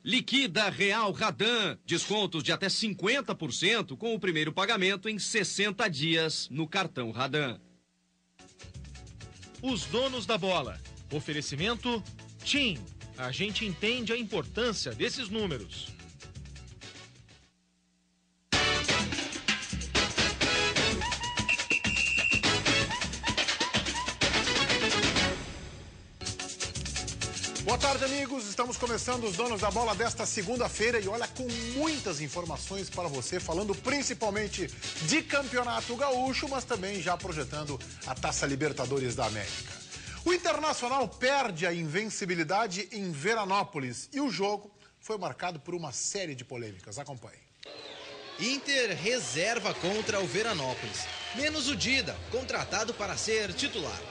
Liquida Real Radan. Descontos de até 50% com o primeiro pagamento em 60 dias no cartão Radan. Os donos da bola. Oferecimento TIM. A gente entende a importância desses números. Boa tarde, amigos. Estamos começando os Donos da Bola desta segunda-feira e olha, com muitas informações para você, falando principalmente de Campeonato Gaúcho, mas também já projetando a Taça Libertadores da América. O Internacional perde a invencibilidade em Veranópolis e o jogo foi marcado por uma série de polêmicas. Acompanhe. Inter reserva contra o Veranópolis, menos o Dida, contratado para ser titular.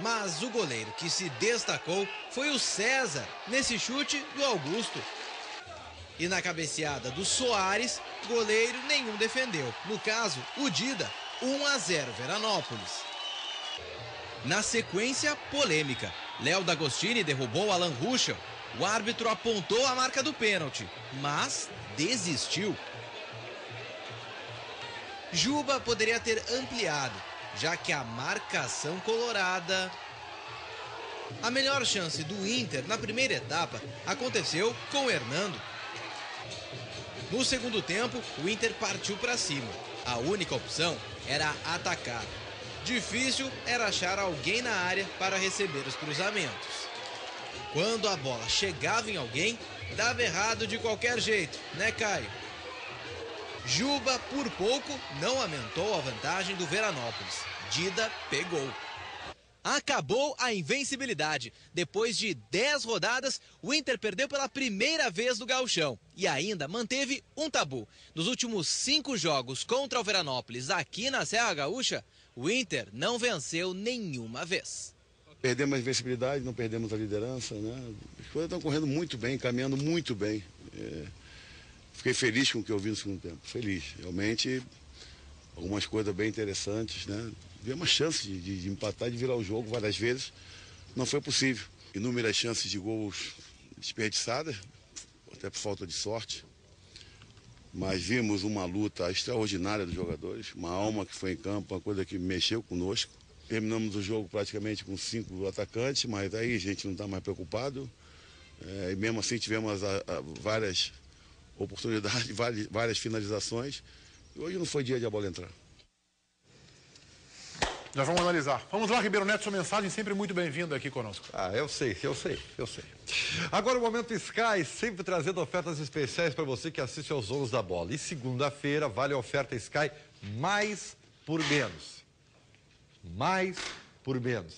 Mas o goleiro que se destacou foi o César, nesse chute do Augusto. E na cabeceada do Soares, goleiro nenhum defendeu. No caso, o Dida, 1-0 Veranópolis. Na sequência, polêmica. Léo D'Agostini derrubou Alan Ruschel. O árbitro apontou a marca do pênalti, mas desistiu. Juba poderia ter ampliado, já que a marcação colorada... A melhor chance do Inter na primeira etapa aconteceu com o Hernando. No segundo tempo, o Inter partiu para cima. A única opção era atacar. Difícil era achar alguém na área para receber os cruzamentos. Quando a bola chegava em alguém, dava errado de qualquer jeito, né, Caio? Juba, por pouco, não aumentou a vantagem do Veranópolis. Dida pegou. Acabou a invencibilidade. Depois de 10 rodadas, o Inter perdeu pela primeira vez no Gauchão. E ainda manteve um tabu. Nos últimos 5 jogos contra o Veranópolis aqui na Serra Gaúcha, o Inter não venceu nenhuma vez. Perdemos a invencibilidade, não perdemos a liderança, né? As coisas estão correndo muito bem, caminhando muito bem. Fiquei feliz com o que eu vi no segundo tempo. Feliz. Realmente, algumas coisas bem interessantes, né? Tivemos uma chance de empatar e de virar o jogo várias vezes. Não foi possível. Inúmeras chances de gols desperdiçadas, até por falta de sorte. Mas vimos uma luta extraordinária dos jogadores, uma alma que foi em campo, uma coisa que mexeu conosco. Terminamos o jogo praticamente com 5 atacantes, mas aí a gente não está mais preocupado. E mesmo assim tivemos várias oportunidades, várias finalizações. E hoje não foi dia de a bola entrar. Já vamos analisar. Vamos lá, Ribeiro Neto, sua mensagem sempre muito bem-vinda aqui conosco. Eu sei. Agora o Momento Sky, sempre trazendo ofertas especiais para você que assiste aos Donos da Bola. E segunda-feira vale a oferta Sky mais por menos. Mais por menos.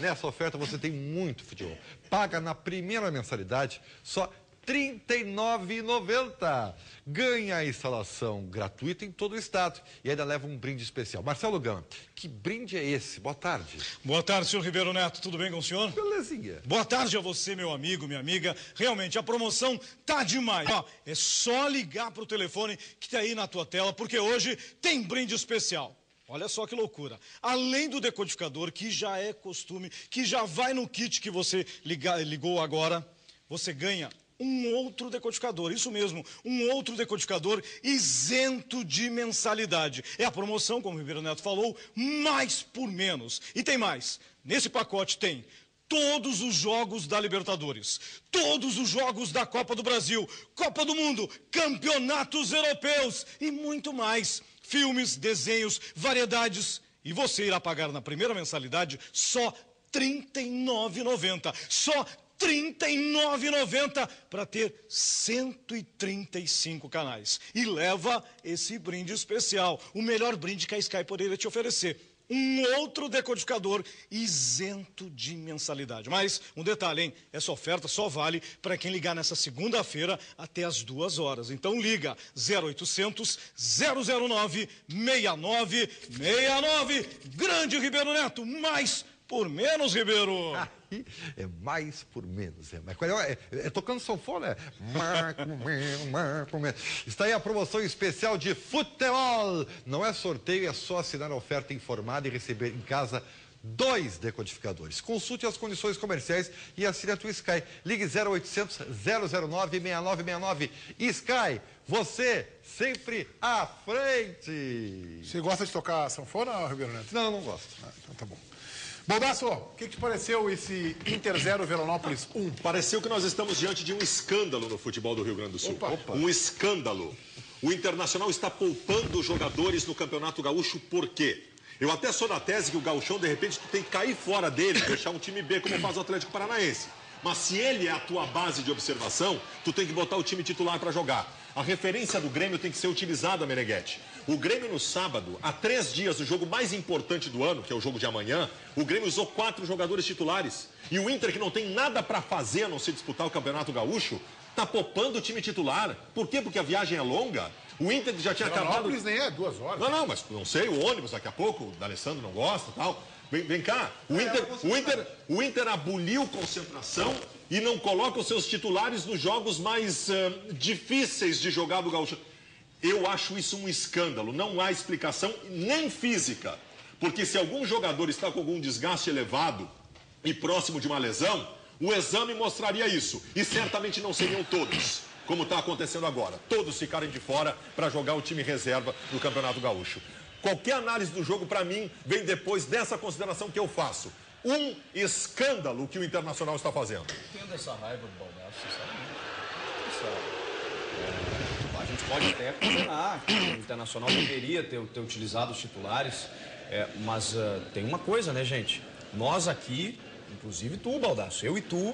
Nessa oferta você tem muito futebol. Paga na primeira mensalidade só R$ 39,90. Ganha a instalação gratuita em todo o estado e ainda leva um brinde especial. Marcelo Gama, que brinde é esse? Boa tarde. Boa tarde, senhor Ribeiro Neto. Tudo bem com o senhor? Belezinha. Boa tarde a você, meu amigo, minha amiga. Realmente, a promoção tá demais. É só ligar pro telefone que tá aí na tua tela, porque hoje tem brinde especial. Olha só que loucura. Além do decodificador, que já é costume, que já vai no kit que você ligou agora, você ganha um outro decodificador, isso mesmo, um outro decodificador isento de mensalidade. É a promoção, como o Ribeiro Neto falou, mais por menos. E tem mais, nesse pacote tem todos os jogos da Libertadores, todos os jogos da Copa do Brasil, Copa do Mundo, campeonatos europeus e muito mais. Filmes, desenhos, variedades. E você irá pagar na primeira mensalidade só R$ 39,90. Só R$ 39,90 para ter 135 canais. E leva esse brinde especial, o melhor brinde que a Sky poderia te oferecer. Um outro decodificador isento de mensalidade. Mas um detalhe, hein? Essa oferta só vale para quem ligar nessa segunda-feira até as 2 horas. Então liga 0800 009 6969. Grande Ribeiro Neto, mais por menos, Ribeiro. É mais por menos. É tocando sanfona, Está aí a promoção especial de futebol. Não é sorteio, é só assinar a oferta informada e receber em casa 2 decodificadores. Consulte as condições comerciais e assine a tua Sky. Ligue 0800 009 6969. Sky, você sempre à frente. Você gosta de tocar sanfona, Ribeiro Neto? Não, não gosto. Então tá bom. Baldasso, o que te pareceu esse Inter 0, Veranópolis 1? Pareceu que nós estamos diante de um escândalo no futebol do Rio Grande do Sul. Um escândalo. O Internacional está poupando jogadores no Campeonato Gaúcho, por quê? Eu até sou da tese que o Gauchão, de repente, tu tem que cair fora dele, deixar um time B, como faz o Atlético Paranaense. Mas se ele é a tua base de observação, tu tem que botar o time titular para jogar. A referência do Grêmio tem que ser utilizada, Meneghetti. O Grêmio no sábado, há 3 dias, o jogo mais importante do ano, que é o jogo de amanhã, o Grêmio usou 4 jogadores titulares. E o Inter, que não tem nada para fazer a não ser disputar o Campeonato Gaúcho, tá poupando o time titular. Por quê? Porque a viagem é longa. O Inter já tinha acabado... nem é 2 horas. Não, mas não sei, o ônibus daqui a pouco, o D'Alessandro não gosta e tal. Vem cá, o Inter aboliu concentração e não coloca os seus titulares nos jogos mais difíceis de jogar do Gaúcho. Eu acho isso um escândalo, não há explicação nem física. Porque se algum jogador está com algum desgaste elevado e próximo de uma lesão, o exame mostraria isso. E certamente não seriam todos, como está acontecendo agora. Todos ficarem de fora para jogar o time reserva do Campeonato Gaúcho. Qualquer análise do jogo, para mim, vem depois dessa consideração que eu faço. Um escândalo que o Internacional está fazendo. Entendo essa raiva do Baldasso, a gente pode até condenar que o Internacional deveria ter utilizado os titulares, mas tem uma coisa, né, gente? Nós aqui, inclusive tu, Baldasso, eu e tu,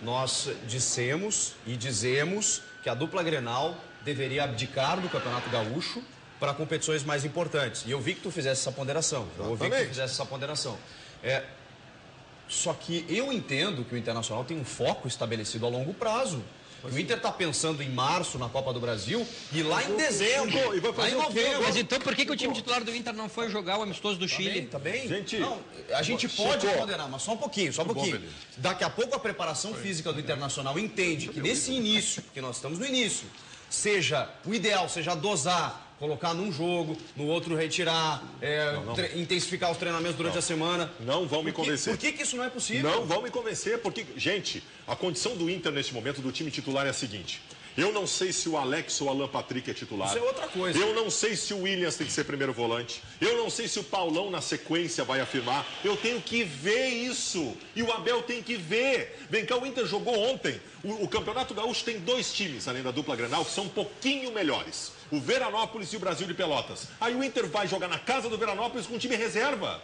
nós dissemos e dizemos que a dupla Grenal deveria abdicar do Campeonato Gaúcho para competições mais importantes. E eu vi que tu fizesse essa ponderação. Só que eu entendo que o Internacional tem um foco estabelecido a longo prazo. O Inter está pensando em março na Copa do Brasil e lá em dezembro, lá em novembro. Mas então por que o time titular do Inter não foi jogar o amistoso do Chile? Tá bem? Gente, não, a gente pode condenar, mas só um pouquinho. Daqui a pouco a preparação física do Internacional entende que nesse início, porque nós estamos no início, o ideal seja dosar, colocar num jogo, no outro retirar, intensificar os treinamentos durante a semana. Não vão me convencer. Por que isso não é possível? Não vão me convencer, porque, gente, a condição do Inter neste momento, do time titular, é a seguinte. Eu não sei se o Alex ou o Alan Patrick é titular. Isso é outra coisa. Eu não sei se o Williams tem que ser primeiro volante. Eu não sei se o Paulão na sequência vai afirmar. Eu tenho que ver isso. E o Abel tem que ver. Vem cá, o Inter jogou ontem. O Campeonato Gaúcho tem 2 times, além da dupla Grenal, que são um pouquinho melhores. O Veranópolis e o Brasil de Pelotas. Aí o Inter vai jogar na casa do Veranópolis com um time reserva.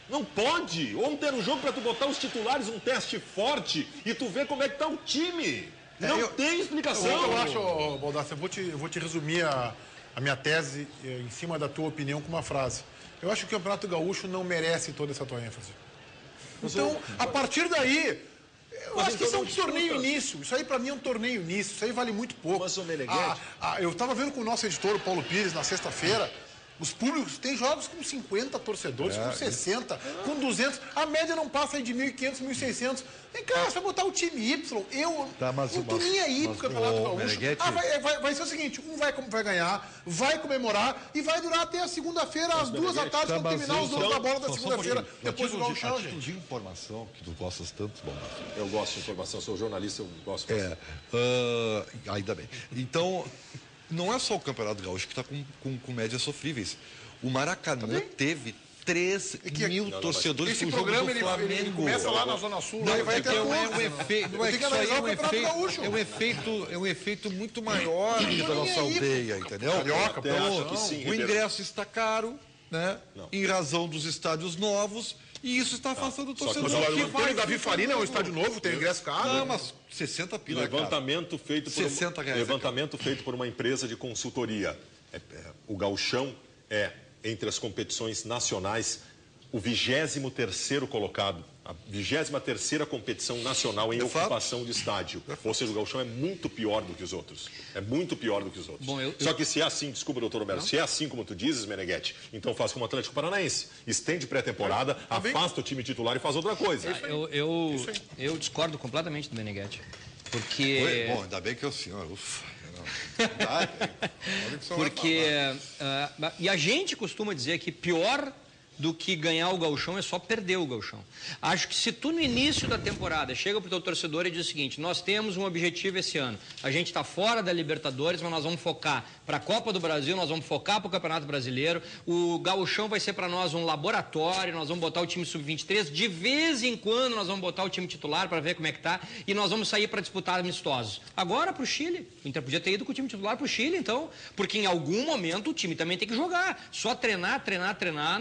Não pode. Ontem era um jogo para tu botar os titulares, um teste forte, e tu ver como é que tá o time. Não tem explicação. Eu acho, Baldasso, eu vou te resumir a minha tese em cima da tua opinião com uma frase. Eu acho que o Campeonato Gaúcho não merece toda essa tua ênfase. Então, a partir daí, eu acho que isso é um torneio início. Isso aí, pra mim, é um torneio início. Isso aí vale muito pouco. Mas o Meneghetti... eu tava vendo com o nosso editor, o Paulo Pires, na sexta-feira. Os públicos, tem jogos com 50 torcedores, com 60, com 200. A média não passa aí de 1.500, 1.600. Vem cá, você vai botar o time Y. Eu não tô nem aí pro Campeonato Gaúcho. Vai ser o seguinte, um vai ganhar, vai comemorar e vai durar até a segunda-feira, às 2 da tarde, quando terminar os donos da bola da segunda-feira, depois do Gauchão, gente. De informação, que tu gostas tanto, Baldasso. Eu gosto de informação, sou jornalista, eu gosto de ainda bem. Então... Não é só o Campeonato Gaúcho que está com médias sofríveis. O Maracanã teve 3 mil torcedores esse pro jogo programa, do Flamengo. Ele começa lá na Zona Sul. Não, vai até é um efeito muito maior da nossa aldeia, entendeu? Carioca, O ingresso está caro, né? Em razão dos estádios novos. E isso está afastando o torcedor. Mas o Davi Farina é um estádio novo, tem ingresso caro. Não, mas 60 pila, levantamento feito por levantamento feito por uma empresa de consultoria. O Gauchão é, entre as competições nacionais, o 23º colocado. A 23ª competição nacional em ocupação de estádio. Ou seja, o Gauchão é muito pior do que os outros. É muito pior do que os outros. Só que se é assim, desculpa, doutor Romero, se é assim como tu dizes, Meneghetti, então faz como o Atlético Paranaense. Estende pré-temporada, afasta o time titular e faz outra coisa. Eu discordo completamente do Meneghetti. Porque... Bom, ainda bem que é o senhor... Porque... e a gente costuma dizer que pior do que ganhar o gauchão é só perder o gauchão. Acho que se tu no início da temporada chega pro teu torcedor e diz o seguinte, nós temos um objetivo esse ano, a gente está fora da Libertadores, mas nós vamos focar para a Copa do Brasil, nós vamos focar para o Campeonato Brasileiro, o gauchão vai ser para nós um laboratório, nós vamos botar o time sub-23, de vez em quando nós vamos botar o time titular para ver como é que tá, e nós vamos sair para disputar amistosos. Agora pro Chile, o Inter podia ter ido com o time titular pro Chile, então, porque em algum momento o time também tem que jogar, só treinar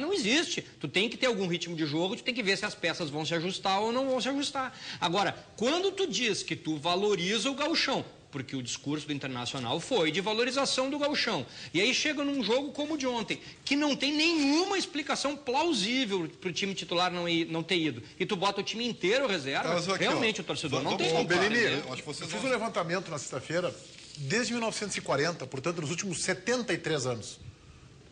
não existe. Tu tem que ter algum ritmo de jogo, tu tem que ver se as peças vão se ajustar ou não vão se ajustar. Agora, quando tu diz que tu valoriza o gauchão, porque o discurso do Internacional foi de valorização do gauchão, e aí chega num jogo como o de ontem, que não tem nenhuma explicação plausível para o time titular não ter ido, e tu bota o time inteiro reserva, aqui, realmente o torcedor não tem como. Eu fiz um levantamento na sexta-feira, desde 1940, portanto, nos últimos 73 anos.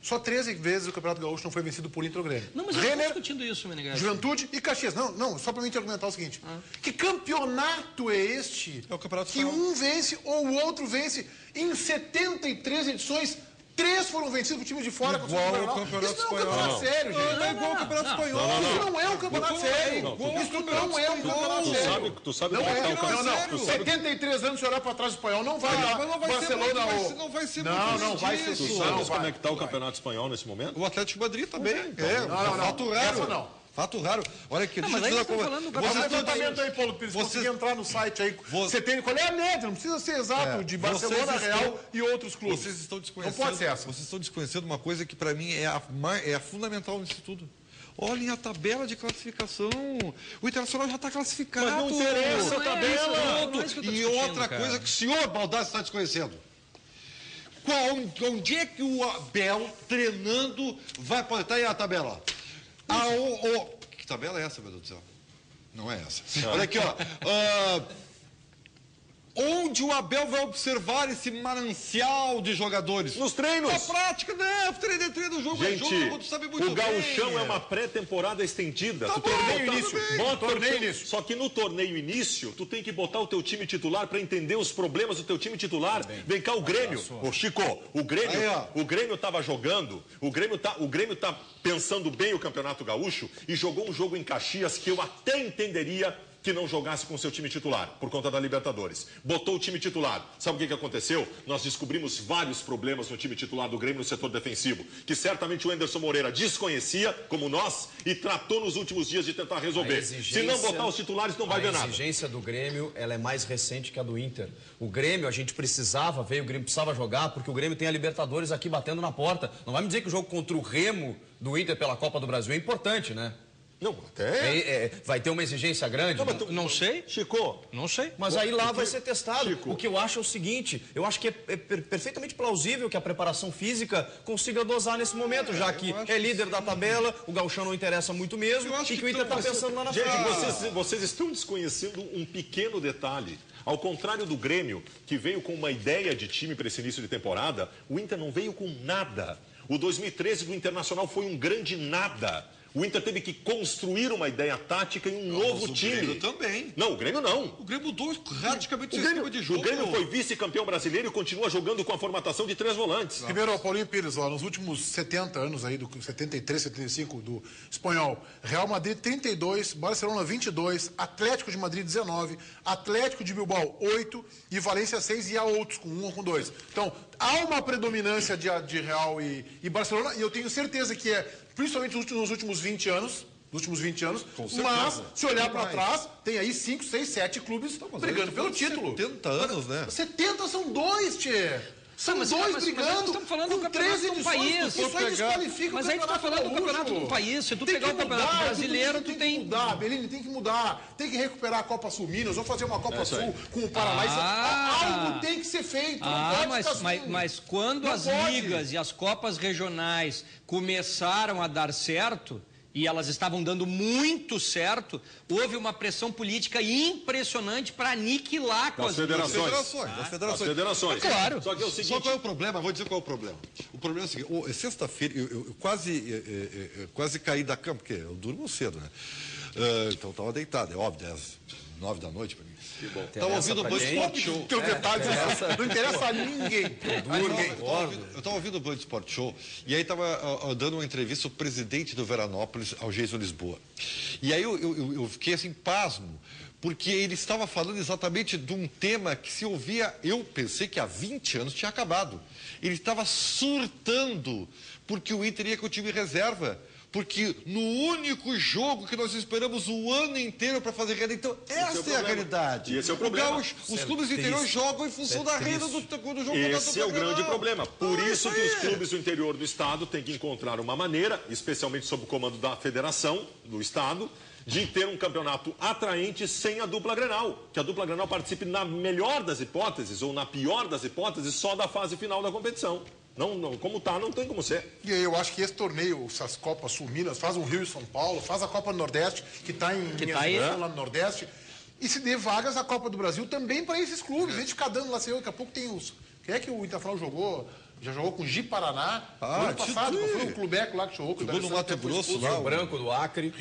Só 13 vezes o Campeonato Gaúcho não foi vencido por Inter ou Grêmio. Não, mas eu estou discutindo isso, Menegas. Juventude e Caxias. Não, só para mim te argumentar o seguinte. Que campeonato é este que um vence ou o outro vence em 73 edições? 3 foram vencidos por times de fora. Igual o Campeonato Espanhol. Isso não é um campeonato sério, gente. Não é igual o Campeonato Espanhol. Isso não é um campeonato sério. Isso não é um campeonato sério. Tu sabe como é que tá o campeonato? Não. 73 anos de olhar para trás do Espanhol. Não vai lá. Barcelona ou... Não vai ser Não vai ser isso. Tu sabe como é que tá o Campeonato Espanhol nesse momento? O Atlético de Madrid também. Fato raro. Essa não. Fato raro. Olha aqui, deixa eu dizer uma coisa. Você levantamento aí, Paulo Pires, consegui entrar no site aí. Você tem, qual é a média? Não precisa ser exato, de Barcelona, Real e outros clubes. Vocês estão desconhecendo. Não pode ser essa. Vocês estão desconhecendo uma coisa que para mim é a fundamental nisso tudo. Olhem a tabela de classificação. O Internacional já está classificado. Mas não interessa a tabela. E outra coisa que o senhor Baldassi está desconhecendo. Onde é que o Abel, treinando, vai botar aí a tabela? Que tabela é essa, meu Deus do céu? Não é essa. Olha aqui, ó. Onde o Abel vai observar esse manancial de jogadores? Nos treinos. Na prática, né? Treino, jogo é jogo, tu sabe muito bem. O gauchão é uma pré-temporada estendida. Tá torneio início. Só que no torneio início, tu tem que botar o teu time titular para entender os problemas do teu time titular. Vem cá o Grêmio. Ô, Chico, o Grêmio tava jogando, o Grêmio tá pensando bem o Campeonato Gaúcho e jogou um jogo em Caxias que eu até entenderia que não jogasse com o seu time titular, por conta da Libertadores. Botou o time titular. Sabe o que aconteceu? Nós descobrimos vários problemas no time titular do Grêmio no setor defensivo, que certamente o Anderson Moreira desconhecia, como nós, e tratou nos últimos dias de tentar resolver. Se não botar os titulares, não vai ver nada. A exigência do Grêmio, ela é mais recente que a do Inter. O Grêmio, a gente precisava ver, o Grêmio precisava jogar, porque o Grêmio tem a Libertadores aqui batendo na porta. Não vai me dizer que o jogo contra o Remo do Inter pela Copa do Brasil é importante, né? Não, até... vai ter uma exigência grande? Não sei. Chico. Não sei. Mas aí lá vai ser testado. Chico. O que eu acho é o seguinte, eu acho que é perfeitamente plausível que a preparação física consiga dosar nesse momento, já que é líder da tabela, o gauchão não interessa muito mesmo, e que o Inter está pensando lá na frente. Gente, vocês estão desconhecendo um pequeno detalhe. Ao contrário do Grêmio, que veio com uma ideia de time para esse início de temporada, o Inter não veio com nada. O 2013 do Internacional foi um grande nada. O Inter teve que construir uma ideia tática e um novo time. O Grêmio também. Não, o Grêmio não. O Grêmio mudou radicalmente o sistema de jogo. O Grêmio foi vice-campeão brasileiro e continua jogando com a formação de 3 volantes. Primeiro, Paulinho Pires, nos últimos 70 anos aí, do 73, 75 do Espanhol, Real Madrid 32, Barcelona 22, Atlético de Madrid 19, Atlético de Bilbao 8 e Valência 6 e há outros com 1 ou com 2. Então, há uma predominância de Real e Barcelona e eu tenho certeza que principalmente nos últimos 20 anos, mas se olhar para trás, tem aí 5, 6, 7 clubes brigando pelo título. 70 anos, né? 70 são 2, tchê. São dois brigando, estamos falando do com campeonato 13 do país. Isso aí desqualifica mas aí tu está falando do campeonato do país. Se tu pegar o campeonato brasileiro, tu tem que mudar, Belini, tem que mudar. Tem que recuperar a Copa Sul Minas, vamos fazer uma Copa Sul com o Paraná. Algo tem que ser feito, não pode ficar mas quando as ligas e as Copas regionais começaram a dar certo, e elas estavam dando muito certo, houve uma pressão política impressionante para aniquilar com as federações. Claro. Só que é o seguinte... Só qual é o problema? Vou dizer qual é o problema. O problema é o seguinte, sexta-feira, eu quase caí da cama, porque eu durmo cedo, né? Então estava deitado, é óbvio, 9 da noite para mim. Que bom. Estava ouvindo o Band Sport Show. Tem detalhes, não interessa a ninguém. Eu estava ouvindo o Band Sport Show e aí estava dando uma entrevista o presidente do Veranópolis ao Geison Lisboa. E aí eu fiquei assim, pasmo, porque ele estava falando exatamente de um tema que se ouvia, eu pensei que há 20 anos tinha acabado. Ele estava surtando porque o Inter ia com o time reserva. Porque no único jogo que nós esperamos o ano inteiro para fazer renda. Então, essa é a realidade. E esse é o problema. Os clubes do interior jogam em função da renda do jogo. Esse é o grande problema. Por isso que os clubes do interior do estado têm que encontrar uma maneira, especialmente sob o comando da federação do estado, de ter um campeonato atraente sem a dupla Grenal. Que a dupla Grenal participe na melhor das hipóteses ou na pior das hipóteses só da fase final da competição. Não, como tá, não tem como ser. E aí eu acho que esse torneio, essas Copas Sul-Minas, faz um Rio e São Paulo, faz a Copa do Nordeste, que está em Minas lá no Nordeste, e se dê vagas à Copa do Brasil também para esses clubes. A gente ficar dando lá, daqui a pouco tem os... Quem é que o Internacional jogou? Já jogou com o Gi Paraná. No ano passado, foi o Clubeco lá que jogou. Jogou no Mato Grosso lá. Rio Branco do Acre.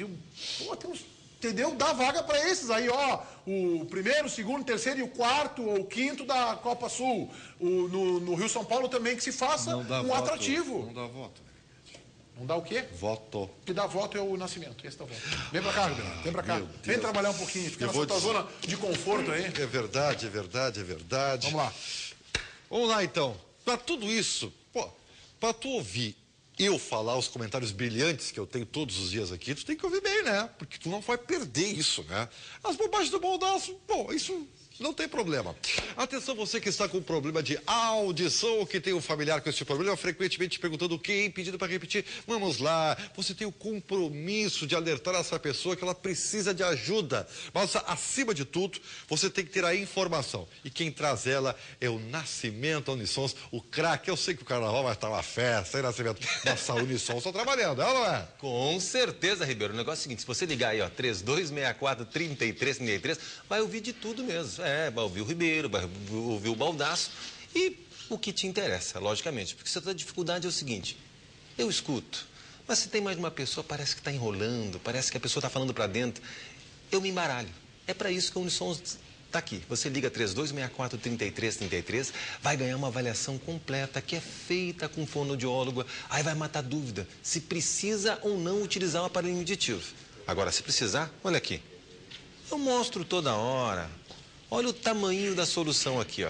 Pô, tem uns... Entendeu? Dá vaga para esses aí, ó. O primeiro, o segundo, o terceiro e o quarto ou o quinto da Copa Sul. No Rio São Paulo também que se faça atrativo. Não dá voto. Não dá o quê? Voto. O que dá voto é o Nascimento. Esse dá voto. Vem pra cá, Gabriel. Vem pra cá. Vem trabalhar um pouquinho. Fica nessa tua zona de conforto aí. É verdade. Vamos lá. Vamos lá, então. Para tudo isso, para tu ouvir eu falar os comentários brilhantes que eu tenho todos os dias aqui, tu tem que ouvir bem, né? Porque tu não vai perder isso, né? As bobagens do Baldasso, isso não tem problema. Atenção, você que está com problema de audição ou que tem um familiar com esse problema, frequentemente perguntando o quê, pedindo para repetir. Vamos lá, você tem o compromisso de alertar essa pessoa que ela precisa de ajuda. Mas, acima de tudo, você tem que ter a informação. E quem traz ela é o Nascimento Unisons, o craque. Eu sei que o carnaval vai estar uma festa, hein, Nascimento? Nossa, a Unisons está trabalhando, é ou não é? Com certeza, Ribeiro. O negócio é o seguinte, se você ligar aí, ó, 3264-3333, vai ouvir de tudo mesmo. Vai ouvir o Ribeiro, vai ouvir o Baldasso e o que te interessa, logicamente. Porque se a tua dificuldade é o seguinte, eu escuto, mas se tem mais de uma pessoa, parece que está enrolando, parece que a pessoa está falando para dentro, eu me embaralho. É para isso que a Unisons está aqui. Você liga 3264-3333, vai ganhar uma avaliação completa, que é feita com fonoaudiólogo, aí vai matar dúvida se precisa ou não utilizar o aparelho auditivo. Agora, se precisar, olha aqui, eu mostro toda hora. Olha o tamanho da solução aqui, ó.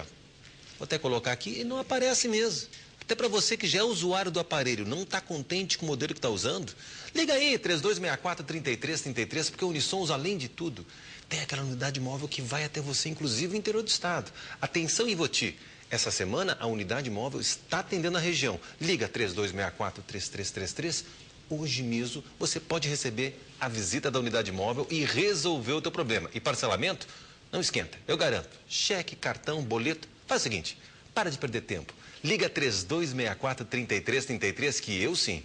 Vou até colocar aqui e não aparece mesmo. Até para você que já é usuário do aparelho, não está contente com o modelo que está usando, liga aí, 3264-3333, porque a Unisons, além de tudo, tem aquela unidade móvel que vai até você, inclusive no interior do estado. Atenção, Ivoti, essa semana a unidade móvel está atendendo a região. Liga 3264-3333. Hoje mesmo você pode receber a visita da unidade móvel e resolver o teu problema. E parcelamento? Não esquenta, eu garanto. Cheque, cartão, boleto. Faz o seguinte, para de perder tempo. Liga 3264-3333 que eu sim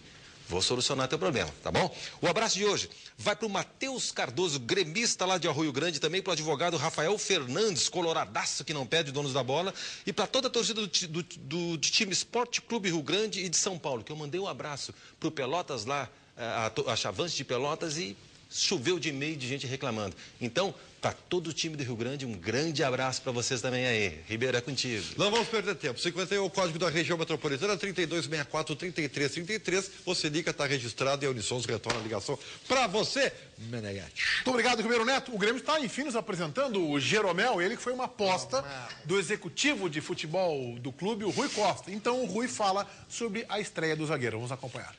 vou solucionar teu problema, tá bom? O abraço de hoje vai para o Matheus Cardoso, gremista lá de Arroio Grande, também para o advogado Rafael Fernandes, coloradaço que não perde donos da bola, e para toda a torcida do time Esporte Clube Rio Grande e de São Paulo, que eu mandei um abraço para o Pelotas lá, a Chavante de Pelotas, e choveu de e-mail de gente reclamando. Então, para todo o time do Rio Grande, um grande abraço para vocês também aí. Ribeiro, é contigo. Não vamos perder tempo. 51 é o código da região metropolitana, 3264-3333. Você liga, está registrado e a Unisons retorna a ligação para você, Meneghetti. Muito obrigado, Ribeiro Neto. O Grêmio está, enfim, nos apresentando o Jeromel, ele que foi uma aposta do executivo de futebol do clube, o Rui Costa. Então, o Rui fala sobre a estreia do zagueiro. Vamos acompanhar.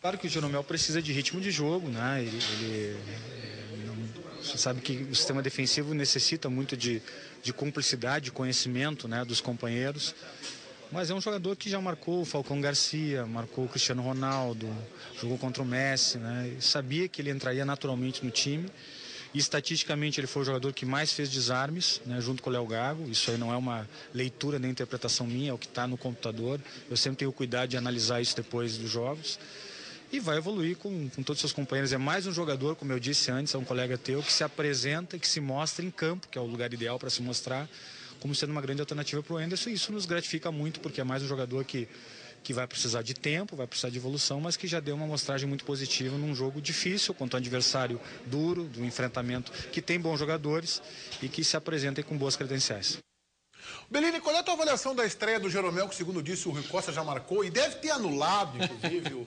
Claro que o Jeromel precisa de ritmo de jogo, né? Você sabe que o sistema defensivo necessita muito de cumplicidade, de conhecimento, né, dos companheiros. Mas é um jogador que já marcou o Falcão Garcia, marcou o Cristiano Ronaldo, jogou contra o Messi, né? E sabia que ele entraria naturalmente no time. E estatisticamente ele foi o jogador que mais fez desarmes, né, junto com o Léo Gago. Isso aí não é uma leitura nem interpretação minha, é o que está no computador. Eu sempre tenho cuidado de analisar isso depois dos jogos. E vai evoluir com todos os seus companheiros. É mais um jogador, como eu disse antes, é um colega teu, que se apresenta, que se mostra em campo, que é o lugar ideal para se mostrar, como sendo uma grande alternativa para o Anderson. E isso nos gratifica muito, porque é mais um jogador que que vai precisar de tempo, vai precisar de evolução, mas que já deu uma amostragem muito positiva num jogo difícil, contra um adversário duro, de um enfrentamento que tem bons jogadores e que se apresentem com boas credenciais. Bellini, qual é a tua avaliação da estreia do Jeromel, que segundo disse o Rui Costa já marcou e deve ter anulado, inclusive, o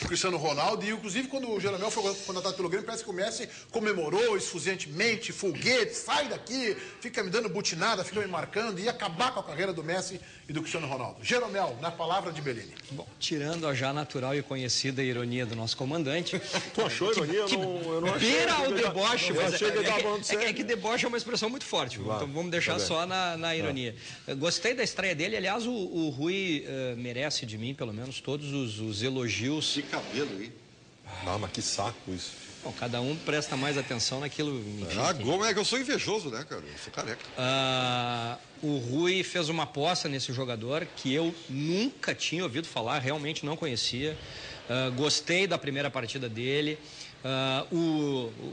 Cristiano Ronaldo, e inclusive quando o Jeromel foi contratado pelo Grêmio, parece que o Messi comemorou efusivantemente, foguete, sai daqui, fica me dando butinada, fica me marcando, e ia acabar com a carreira do Messi e do Cristiano Ronaldo. Jeromel, na palavra de Bellini. Bom, tirando a já natural e conhecida ironia do nosso comandante... Tu achou ironia? Eu não achei. Beira ao deboche, eu mas achei que ele tava falando sério. é que deboche é uma expressão muito forte, Claro. então vamos deixar só na ironia. Gostei da estreia dele, aliás, o Rui merece de mim, pelo menos, todos os elogios. Que cabelo aí. Ah, mas que saco isso. Bom, cada um presta mais atenção naquilo. Enfim, Como é que eu sou invejoso, né, cara? Eu sou careca. o Rui fez uma aposta nesse jogador que eu nunca tinha ouvido falar, realmente não conhecia. Gostei da primeira partida dele.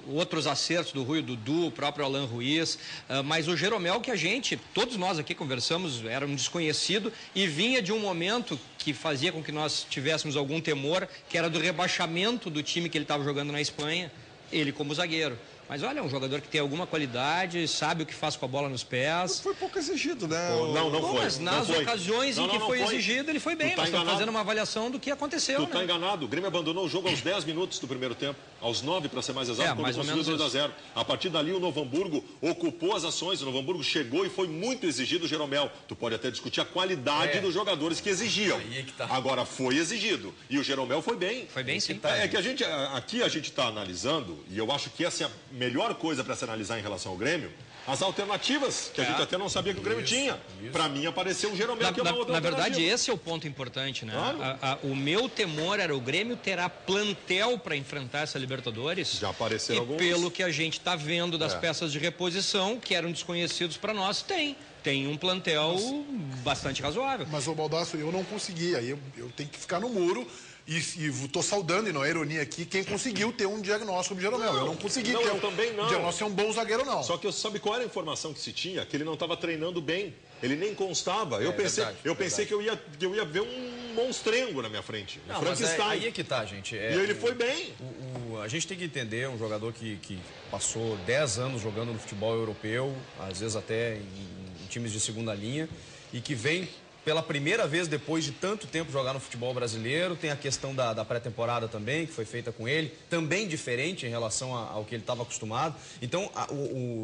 Outros acertos do Rui, o Dudu, o próprio Alan Ruiz, mas o Jeromel, que todos nós aqui conversamos, era um desconhecido e vinha de um momento que fazia com que nós tivéssemos algum temor, que era do rebaixamento do time que ele estava jogando na Espanha, ele como zagueiro. Mas olha, é um jogador que tem alguma qualidade, sabe o que faz com a bola nos pés. Foi pouco exigido, né? Não foi. Mas nas ocasiões em que foi exigido, ele foi bem. Nós estamos fazendo uma avaliação do que aconteceu. Tu tá enganado. O Grêmio abandonou o jogo aos 10 minutos do primeiro tempo. Aos 9, para ser mais exato, quando conseguiu 2-0. A partir dali, o Novo Hamburgo ocupou as ações. O Novo Hamburgo chegou e foi muito exigido o Jeromel. Tu pode até discutir a qualidade dos jogadores que exigiam. Aí é que tá. Agora, foi exigido. E o Jeromel foi bem. Foi bem, sim. É que aqui a gente está analisando, e eu acho que essa é a melhor coisa para se analisar em relação ao Grêmio, as alternativas, que a gente até não sabia que o Grêmio tinha. Para mim, apareceu o Jeromel, que é uma outra Na verdade, alternativa. esse é o ponto importante, né? Claro. O meu temor era o Grêmio terá plantel para enfrentar essa Libertadores. Já apareceram alguns. Pelo que a gente está vendo das peças de reposição, que eram desconhecidos para nós, tem um plantel bastante razoável. Mas, ô Baldasso, eu não consegui, aí eu tenho que ficar no muro. E estou saudando, e não é ironia aqui, quem conseguiu ter um diagnóstico do Jeromel. Eu não consegui ter eu também não. um diagnóstico ser um bom zagueiro, não. Só que sabe qual era a informação que se tinha? Que ele não estava treinando bem. Ele nem constava. Eu pensei que eu ia ver um monstrengo na minha frente. Não, mas aí é que tá, gente. E ele foi bem. A gente tem que entender, um jogador que passou 10 anos jogando no futebol europeu, às vezes até em times de segunda linha, e que vem pela primeira vez depois de tanto tempo jogar no futebol brasileiro. Tem a questão da pré-temporada também, que foi feita com ele, também diferente em relação ao que ele estava acostumado. Então,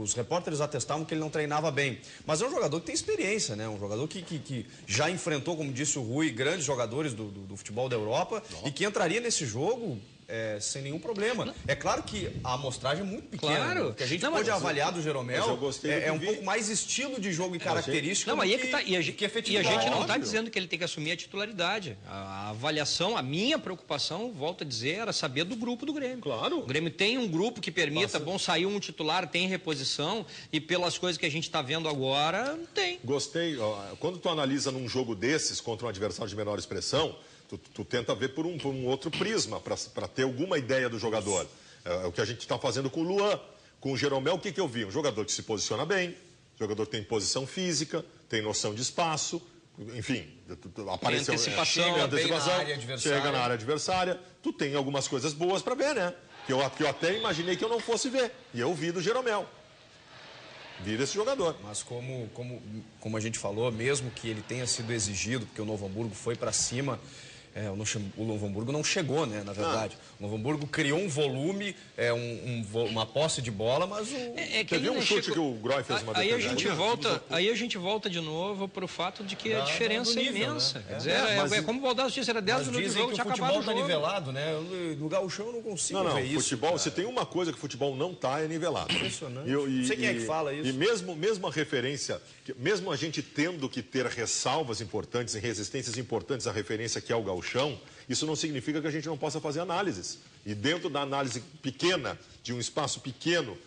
os repórteres atestavam que ele não treinava bem. Mas é um jogador que tem experiência, né? Um jogador que já enfrentou, como disse o Rui, grandes jogadores do futebol da Europa e que entraria nesse jogo sem nenhum problema. É claro que a amostragem é muito pequena. Claro. O que a gente pode avaliar do Jeromel é um pouco mais estilo de jogo e característica não, do aí é que tá. E a gente não está óbvio. dizendo que ele tem que assumir a titularidade. A avaliação, a minha preocupação, volto a dizer, era saber do grupo do Grêmio. Claro. O Grêmio tem um grupo que permita, saiu um titular, tem reposição, e pelas coisas que a gente está vendo agora, tem. Gostei. Quando tu analisa num jogo desses contra um adversário de menor expressão, tu tenta ver por um outro prisma, para ter alguma ideia do jogador. É o que a gente está fazendo com o Luan. Com o Jeromel, o que eu vi? Um jogador que se posiciona bem, jogador que tem posição física, tem noção de espaço, enfim, apareceu, antecipação, chega na área adversária. Tu tem algumas coisas boas para ver, né? Que eu até imaginei que eu não fosse ver. E eu vi do Jeromel. Vi desse jogador. Mas como a gente falou, mesmo que ele tenha sido exigido, porque o Novo Hamburgo foi para cima, o Novo Hamburgo não chegou, né, na verdade. O Novo Hamburgo criou um volume, uma posse de bola, mas teve um chute que o Groy fez uma defesa. Aí a gente volta de novo para o fato de que a diferença é imensa. Né? Quer dizer, como o Baldasso disse, era 10 minutos de jogo, tinha acabado o jogo. O futebol está nivelado, né? No gauchão eu não consigo ver isso. Futebol, se tem uma coisa que o futebol não está, é nivelado. Impressionante. Não sei quem é que fala isso. E mesmo a referência, mesmo a gente tendo que ter ressalvas importantes e resistências importantes à referência que é o gauchão, isso não significa que a gente não possa fazer análises. E dentro da análise pequena de um espaço pequeno,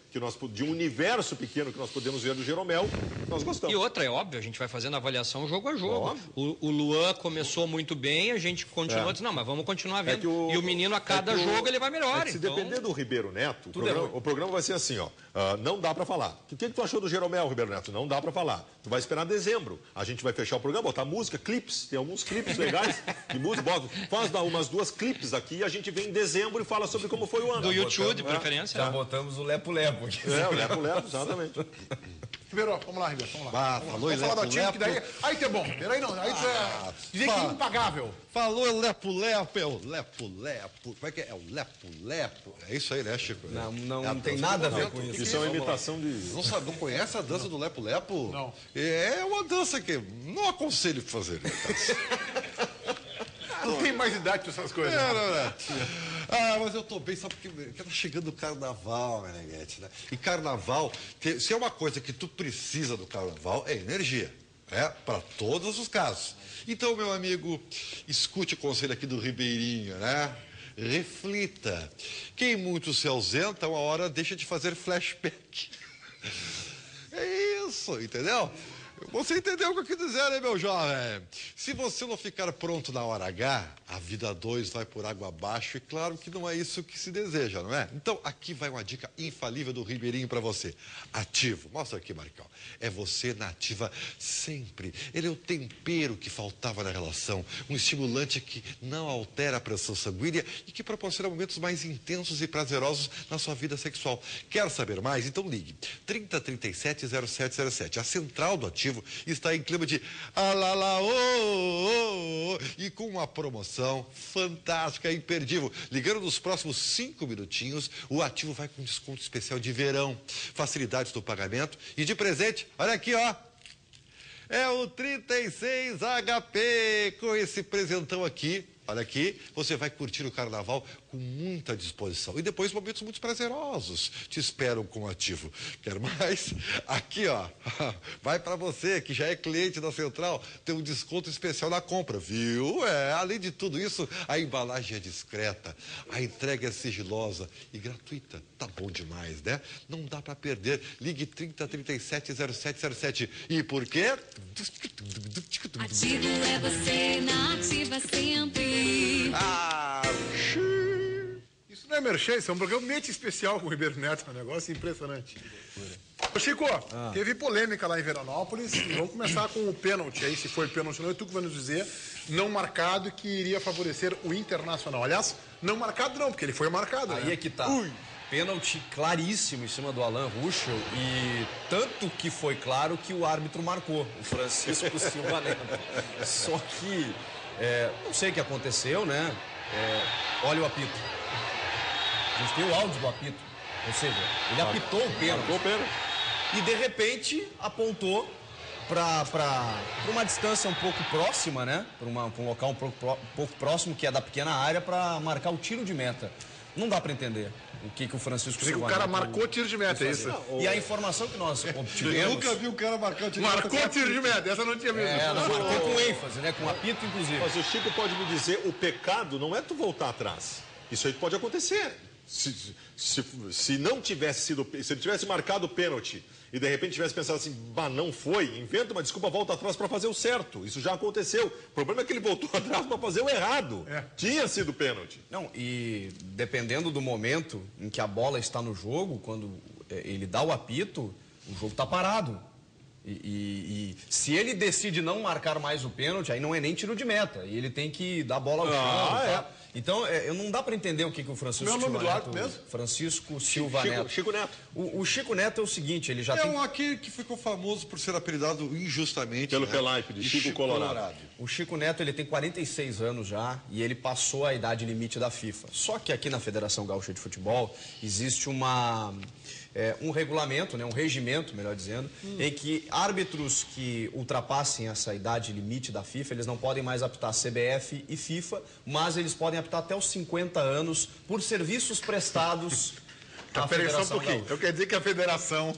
de um universo pequeno que nós podemos ver do Jeromel, nós gostamos. E outra, é óbvio, a gente vai fazendo avaliação jogo a jogo. O Luan começou muito bem, a gente continuou, disse, não, mas vamos continuar vendo. E o menino, a cada jogo, ele vai melhor. Se depender do Ribeiro Neto, o programa vai ser assim, ó, não dá para falar. O que tu achou do Jeromel, Ribeiro Neto? Não dá para falar. Tu vai esperar dezembro. A gente vai fechar o programa, botar música, clipes, tem alguns clipes legais de música, faz umas 2 clipes aqui e a gente vem em dezembro e fala sobre como foi o ano. Do YouTube, de preferência. Já botamos o Lepo-Lepo aqui. O Lepo-Lepo, exatamente. Ribeiro, vamos lá, Ribeiro, vamos lá. Vamos falar do time, que daí... Aí tá bom, aí não, aí dizer que é impagável. Falou Lepo-Lepo, é o Lepo-Lepo. Como é que é? É o Lepo-Lepo. É isso aí, né, Chico? Não tem nada a ver com isso. Isso é uma imitação de... Não conhece a dança do Lepo-Lepo? Não. É uma dança que não aconselho fazer. Não tem mais idade para essas coisas. Mas eu tô bem, sabe porque tá chegando o carnaval, Meneghete, né? E carnaval, se é uma coisa que tu precisa do carnaval, é energia, né? Para todos os casos. Então, meu amigo, escute o conselho aqui do Ribeirinho, né? Reflita. Quem muito se ausenta, uma hora deixa de fazer flashback. É isso, entendeu? Você entendeu o que eu quis dizer, né, meu jovem? Se você não ficar pronto na hora H, a vida 2 vai por água abaixo e claro que não é isso que se deseja, não é? Então, aqui vai uma dica infalível do Ribeirinho para você. Ativo. Mostra aqui, Marcão. É você na ativa sempre. Ele é o tempero que faltava na relação. Um estimulante que não altera a pressão sanguínea e que proporciona momentos mais intensos e prazerosos na sua vida sexual. Quer saber mais? Então ligue. 3037-0707. A central do Ativo está em clima de e com uma promoção fantástica, imperdível. Ligando nos próximos 5 minutinhos, o Ativo vai com desconto especial de verão, facilidades do pagamento e de presente, olha aqui, ó. É o 36 HP, com esse presentão aqui. Olha aqui, você vai curtir o carnaval com muita disposição. E depois momentos muito prazerosos te esperam com o Ativo. Quer mais? Aqui, ó. Vai para você que já é cliente da Central, tem um desconto especial na compra, viu? Além de tudo isso, a embalagem é discreta, a entrega é sigilosa e gratuita. Tá bom demais, né? Não dá para perder. Ligue 3037-0707. E por quê? Ativo é você, na ativa sempre. Isso não é merchan, isso é um programa muito especial com o Ribeiro Neto, é um negócio impressionante. Ô Chico, teve polêmica lá em Veranópolis e vamos começar com o pênalti aí, se foi pênalti ou não, e tu que vai nos dizer, não marcado, que iria favorecer o Internacional. Aliás, não marcado não, porque ele foi marcado, Aí né? é que tá. Pênalti claríssimo em cima do Alan Ruschel e tanto que foi claro que o árbitro marcou, o Francisco Silva Neto. Só que, não sei o que aconteceu, né? Olha o apito. A gente tem o áudio do apito. Ou seja, ele apitou o pênalti. Marcou o pênalti. E de repente apontou para uma distância um pouco próxima, né? Para um local um pouco próximo, que é da pequena área, para marcar o tiro de meta. Não dá para entender o que o Francisco Silva O cara marcou tiro de meta, é isso? E a informação que nós obtivemos... Eu nunca vi o cara marcar o tiro de meta. Marcou tiro de meta, essa eu não tinha visto. Marcou com ênfase, né? Com apito, inclusive. Mas o Chico pode me dizer, o pecado não é tu voltar atrás. Isso aí pode acontecer. Se não tivesse sido... Se ele tivesse marcado o pênalti e de repente tivesse pensado assim, bah, não foi, inventa uma desculpa, volta atrás para fazer o certo. Isso já aconteceu. O problema é que ele voltou atrás para fazer o errado. Tinha sido pênalti. Não, e dependendo do momento em que a bola está no jogo, quando ele dá o apito, o jogo está parado. E se ele decide não marcar mais o pênalti, aí não é nem tiro de meta. E ele tem que dar a bola ao chão. Tá? Então, não dá para entender o que o Francisco Silva Neto... Meu nome do árbitro mesmo? Francisco Silva Neto. Chico Neto. O Chico Neto é o seguinte, ele já tem... aquele que ficou famoso por ser apelidado injustamente... Pelo Pelaipe, de Chico Colorado. O Chico Neto, ele tem 46 anos já e ele passou a idade limite da FIFA. Só que aqui na Federação Gaúcha de Futebol existe um regulamento, né, um regimento, melhor dizendo, em que árbitros que ultrapassem essa idade limite da FIFA, eles não podem mais apitar CBF e FIFA, mas eles podem apitar até os 50 anos por serviços prestados à Federação Gaúcha. Eu quero dizer que a federação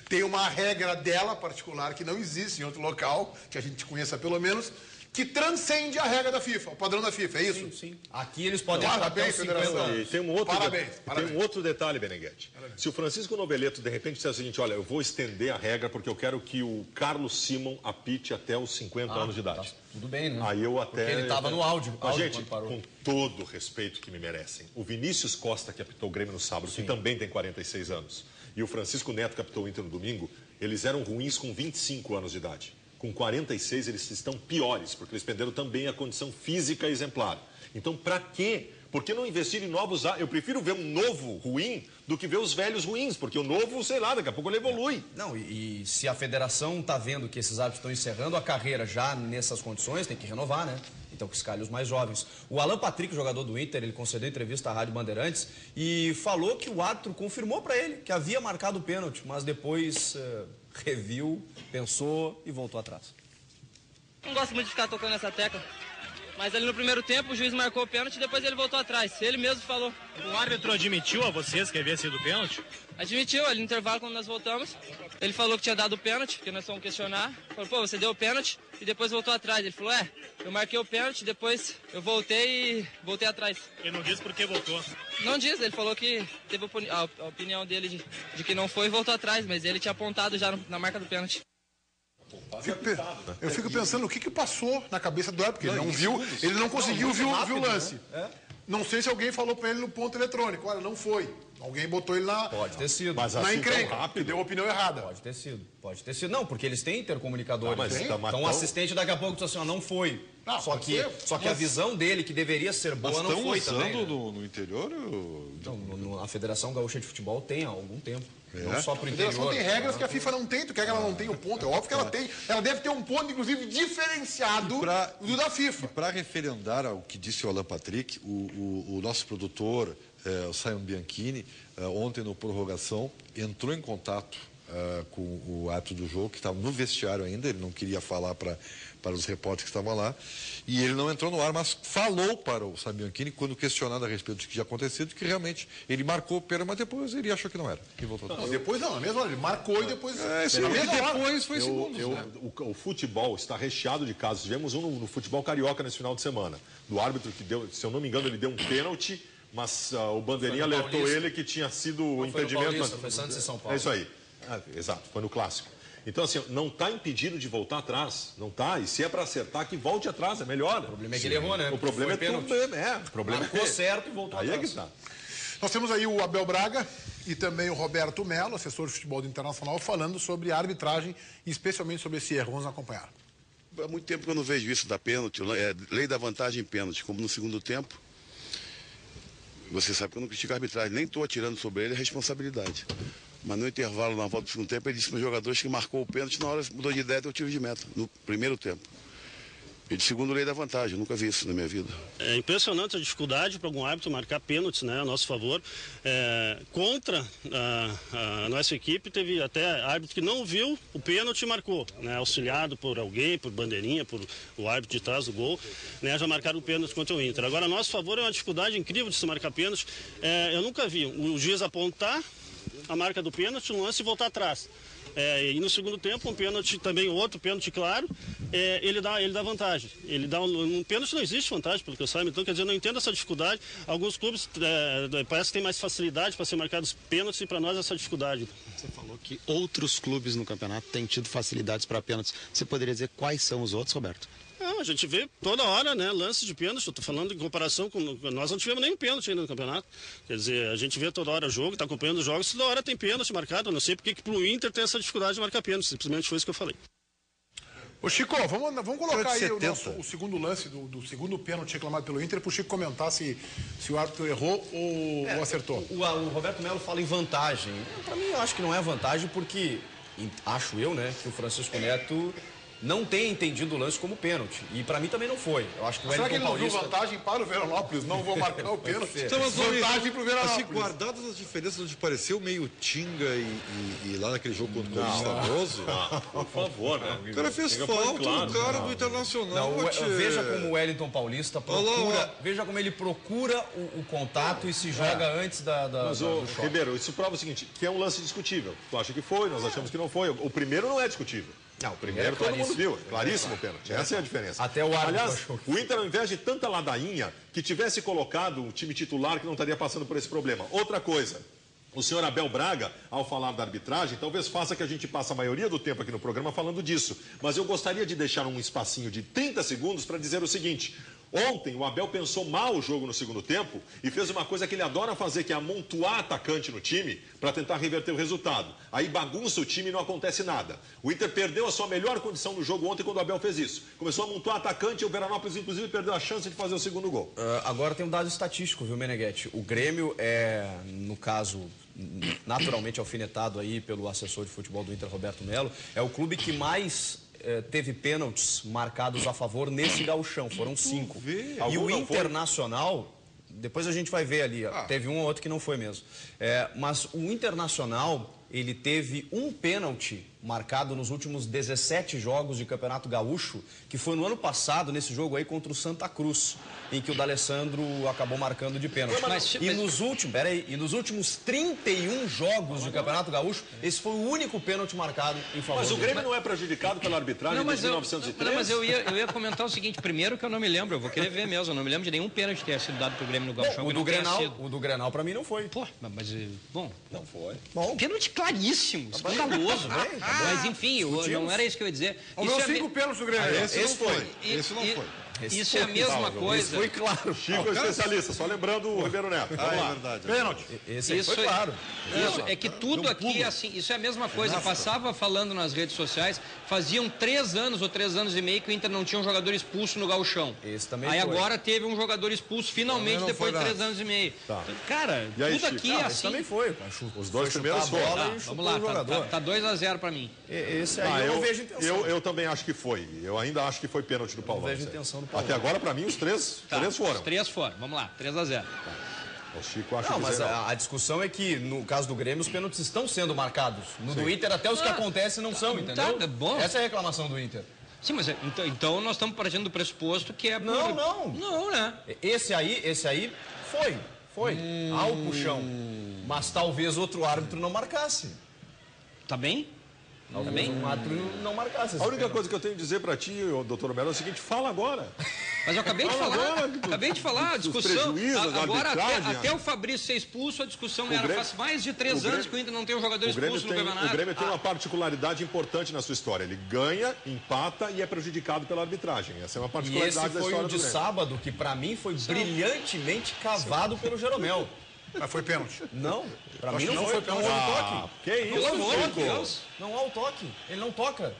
tem uma regra dela particular que não existe em outro local, que a gente conheça pelo menos, que transcende a regra da FIFA, o padrão da FIFA, é isso? Sim, sim. Aqui eles podem Parabéns, até os 50 Federação. anos. E tem um outro, Parabéns. tem um outro detalhe, Beneguete. Se o Francisco Noveleto, de repente, disser o seguinte, olha, eu vou estender a regra porque eu quero que o Carlos Simon apite até os 50 anos de idade. Tá, tudo bem, né? Aí eu até... Porque ele estava no áudio. Mas, gente, quando parou. com todo o respeito que me merecem, o Vinícius Costa, que apitou o Grêmio no sábado, que também tem 46 anos, e o Francisco Neto, que apitou o Inter no domingo, eles eram ruins com 25 anos de idade. Com 46, eles estão piores, porque eles perderam também a condição física exemplar. Então, para quê? Por que não investir em novos... Eu prefiro ver um novo ruim do que ver os velhos ruins, porque o novo, sei lá, daqui a pouco ele evolui. Não, e se a federação está vendo que esses árbitros estão encerrando a carreira já nessas condições, tem que renovar, né? Então que escalhe os mais jovens. O Alan Patrick, jogador do Inter, ele concedeu entrevista à Rádio Bandeirantes e falou que o árbitro confirmou para ele que havia marcado o pênalti, mas depois reviu, pensou e voltou atrás. Não gosto muito de ficar tocando nessa tecla. Mas ali no primeiro tempo o juiz marcou o pênalti e depois ele voltou atrás. Ele mesmo falou. O árbitro admitiu a vocês que havia sido pênalti? Admitiu, ali no intervalo quando nós voltamos. Ele falou que tinha dado o pênalti, porque nós fomos questionar. Falou, pô, você deu o pênalti e depois voltou atrás. Ele falou, eu marquei o pênalti, depois eu voltei atrás. Ele não disse por que voltou? Não diz, ele falou que teve a opinião dele de que não foi e voltou atrás, mas ele tinha apontado já na marca do pênalti. Eu fico pensando o que passou na cabeça do árbitro, porque ele não viu, ele não conseguiu ver o lance. Né? Não sei se alguém falou para ele no ponto eletrônico, olha, não foi. Alguém botou ele na... Pode ter sido. Mas na assim encrenca, que deu a opinião errada. Pode ter sido, pode ter sido. Não, porque eles têm intercomunicadores. mas então o assistente daqui a pouco diz assim, ó, não foi. Não, só que a visão dele, que deveria ser boa, não foi também. Estão usando no interior? Então, a Federação Gaúcha de Futebol tem há algum tempo. Não só para o A Federação interior. tem regras que a FIFA não tem, tu quer que ela não tenha o ponto, é óbvio que ela tem. Ela deve ter um ponto, inclusive, diferenciado do da FIFA. E para referendar ao que disse o Alan Patrick, o nosso produtor, o Simon Bianchini, ontem no prorrogação, entrou em contato com o árbitro do jogo, que estava no vestiário ainda, ele não queria falar para os repórteres que estavam lá, e ele não entrou no ar, mas falou para o Simon Bianchini, quando questionado a respeito do que tinha acontecido, que realmente ele marcou o pênalti, mas depois ele achou que não era. E voltou não, depois não, na mesma hora, ele marcou e depois... depois foi segundos. O futebol está recheado de casos. Tivemos um no futebol carioca nesse final de semana, do árbitro que deu, se eu não me engano, ele deu um pênalti, mas o bandeirinha alertou ele que tinha sido o impedimento. Foi Santos e São Paulo. É isso aí. Exato, foi no clássico. Então, assim, não está impedido de voltar atrás. Não está. E se é para acertar, que volte atrás, é melhor. O problema é que ele errou, né? O problema foi é tudo. O problema ficou certo e voltou aí atrás. É que está. Nós temos aí o Abel Braga e também o Roberto Melo, assessor de futebol do Internacional, falando sobre a arbitragem e especialmente sobre esse erro. Vamos acompanhar. Há muito tempo que eu não vejo isso da pênalti, lei da vantagem em pênalti, como no segundo tempo. Você sabe que eu não critico a arbitragem, nem estou atirando sobre ele a responsabilidade. Mas no intervalo, na volta do segundo tempo, ele disse para os jogadores que marcou o pênalti, na hora mudou de ideia, deu tiro de meta, no primeiro tempo. E de segundo, lei da vantagem, eu nunca vi isso na minha vida. É impressionante a dificuldade para algum árbitro marcar pênaltis, né, a nosso favor. Contra a nossa equipe, teve até árbitro que não viu o pênalti e marcou, né, auxiliado por alguém, por bandeirinha, por o árbitro de trás do gol, né, já marcaram o pênalti contra o Inter. Agora, a nosso favor é uma dificuldade incrível de se marcar pênalti. Eu nunca vi o juiz apontar a marca do pênalti no lance e voltar atrás. E no segundo tempo, um pênalti também, outro pênalti claro, ele dá vantagem. Ele dá um pênalti, não existe vantagem, pelo que eu saiba. Então, quer dizer, eu não entendo essa dificuldade. Alguns clubes parece que tem mais facilidade para ser marcados pênaltis e para nós essa dificuldade. Você falou que outros clubes no campeonato têm tido facilidades para pênaltis. Você poderia dizer quais são os outros, Roberto? A gente vê toda hora, né, lances de pênalti. Eu estou falando em comparação com... Nós não tivemos nenhum pênalti ainda no campeonato. Quer dizer, a gente vê toda hora o jogo, está acompanhando os jogos, toda hora tem pênalti marcado. Eu não sei porque que pro Inter tem essa dificuldade de marcar pênalti. Simplesmente foi isso que eu falei. Ô Chico, vamos colocar aí o segundo lance do segundo pênalti reclamado pelo Inter para o Chico comentar se o árbitro errou ou acertou. O Roberto Melo fala em vantagem. Para mim, eu acho que não é vantagem porque, acho eu, né, que o Francisco Neto não tem entendido o lance como pênalti. E para mim também não foi. Eu acho que o Será que ele não Paulista... viu vantagem para o Veranópolis? Não vou marcar o pênalti. Então, mas vantagem para o Veranópolis. Assim, guardadas as diferenças, onde pareceu meio Tinga e lá naquele jogo contra o Corinthians famoso. Por favor, né? O cara fez falta, claro, o cara do Internacional. Veja como o Wellington Paulista procura, veja como ele procura o contato e se joga antes da Mas, Ribeiro, isso prova o seguinte, que é um lance discutível. Tu acha que foi, nós achamos que não foi. O primeiro não é discutível. Não, o primeiro todo mundo viu, claríssimo o pênalti. Essa é a diferença. Até o árbitro Aliás, achou. o Inter, ao invés de tanta ladainha, que tivesse colocado um time titular que não estaria passando por esse problema. Outra coisa, o senhor Abel Braga, ao falar da arbitragem, talvez faça que a gente passe a maioria do tempo aqui no programa falando disso. Mas eu gostaria de deixar um espacinho de 30 segundos para dizer o seguinte. Ontem o Abel pensou mal o jogo no segundo tempo e fez uma coisa que ele adora fazer, que é amontoar atacante no time para tentar reverter o resultado. Aí bagunça o time e não acontece nada. O Inter perdeu a sua melhor condição no jogo ontem quando o Abel fez isso. Começou a amontoar atacante e o Veranópolis, inclusive, perdeu a chance de fazer o segundo gol. Agora tem um dado estatístico, viu, Meneghetti? O Grêmio é, no caso, naturalmente alfinetado aí pelo assessor de futebol do Inter, Roberto Melo, é o clube que mais teve pênaltis marcados a favor nesse gauchão, foram 5. E o Internacional, depois a gente vai ver ali, teve um ou outro que não foi mesmo. Mas o Internacional, ele teve um pênalti marcado nos últimos 17 jogos de Campeonato Gaúcho, que foi no ano passado, nesse jogo aí contra o Santa Cruz, em que o D'Alessandro acabou marcando de pênalti. E nos últimos 31 jogos de Campeonato Gaúcho, esse foi o único pênalti marcado em favor Mas o Grêmio não é prejudicado pela arbitragem desde 1903? Não, mas eu ia comentar o seguinte, primeiro que eu não me lembro, eu vou querer ver mesmo, eu não me lembro de nenhum pênalti que tenha sido dado pro Grêmio no Gauchão. O do Grenal pra mim não foi. Pô, mas, bom... Não foi. Bom, pênalti claríssimo, escandaloso. Mas enfim, não era isso que eu ia dizer. Houve 5 pênaltis do Grêmio. Esse não foi. Esse não foi. Isso é a mesma coisa. Isso foi claro. Chico é especialista, só lembrando o Ribeiro Neto. Vamos lá. É verdade. Pênalti. Esse foi claro. Isso é que tudo aqui, assim, isso é a mesma coisa. Eu passava falando nas redes sociais, faziam 3 anos ou 3 anos e meio que o Inter não tinha um jogador expulso no Gauchão. Esse também Aí foi. agora teve um jogador expulso finalmente depois de 3 anos e meio. Tá. Cara, E aí, tudo Chico? aqui é assim. Também foi. Os dois primeiros foram. Vamos lá, tá 2-0 pra mim. Esse aí eu não vejo intenção. Eu também acho que foi. Eu ainda acho que foi pênalti do Paulão. Não vejo intenção do Paulão. Até agora, pra mim, os três foram. Os 3 foram. Vamos lá, 3-0. O Chico acha Não, que mas a discussão é que, no caso do Grêmio, os pênaltis estão sendo marcados. No do Inter, até os que acontecem não são, entendeu? Tá bom. Essa é a reclamação do Inter. Sim, mas então nós estamos partindo do pressuposto que é... Não, né? Esse aí foi. Ao puxão. Mas talvez outro árbitro não marcasse. Tá bem? Talvez um árbitro não marcasse. A única coisa que eu tenho a dizer pra ti, doutor Melo, é o seguinte, fala agora. Mas eu acabei de falar, a discussão, agora arbitragem, até o Fabrício ser expulso, a discussão era, faz mais de 3 anos que o Inter não tem um jogador expulso no campeonato. O Grêmio tem uma particularidade importante na sua história, ele ganha, empata e é prejudicado pela arbitragem, essa é uma particularidade da história do Grêmio. E esse foi o de sábado, que pra mim foi brilhantemente cavado pelo Jeromel. Mas foi pênalti. Não, pra mim não foi pênalti. Não houve toque. Que isso, Pelo amor de Chico? Deus. Não há o toque, ele não toca.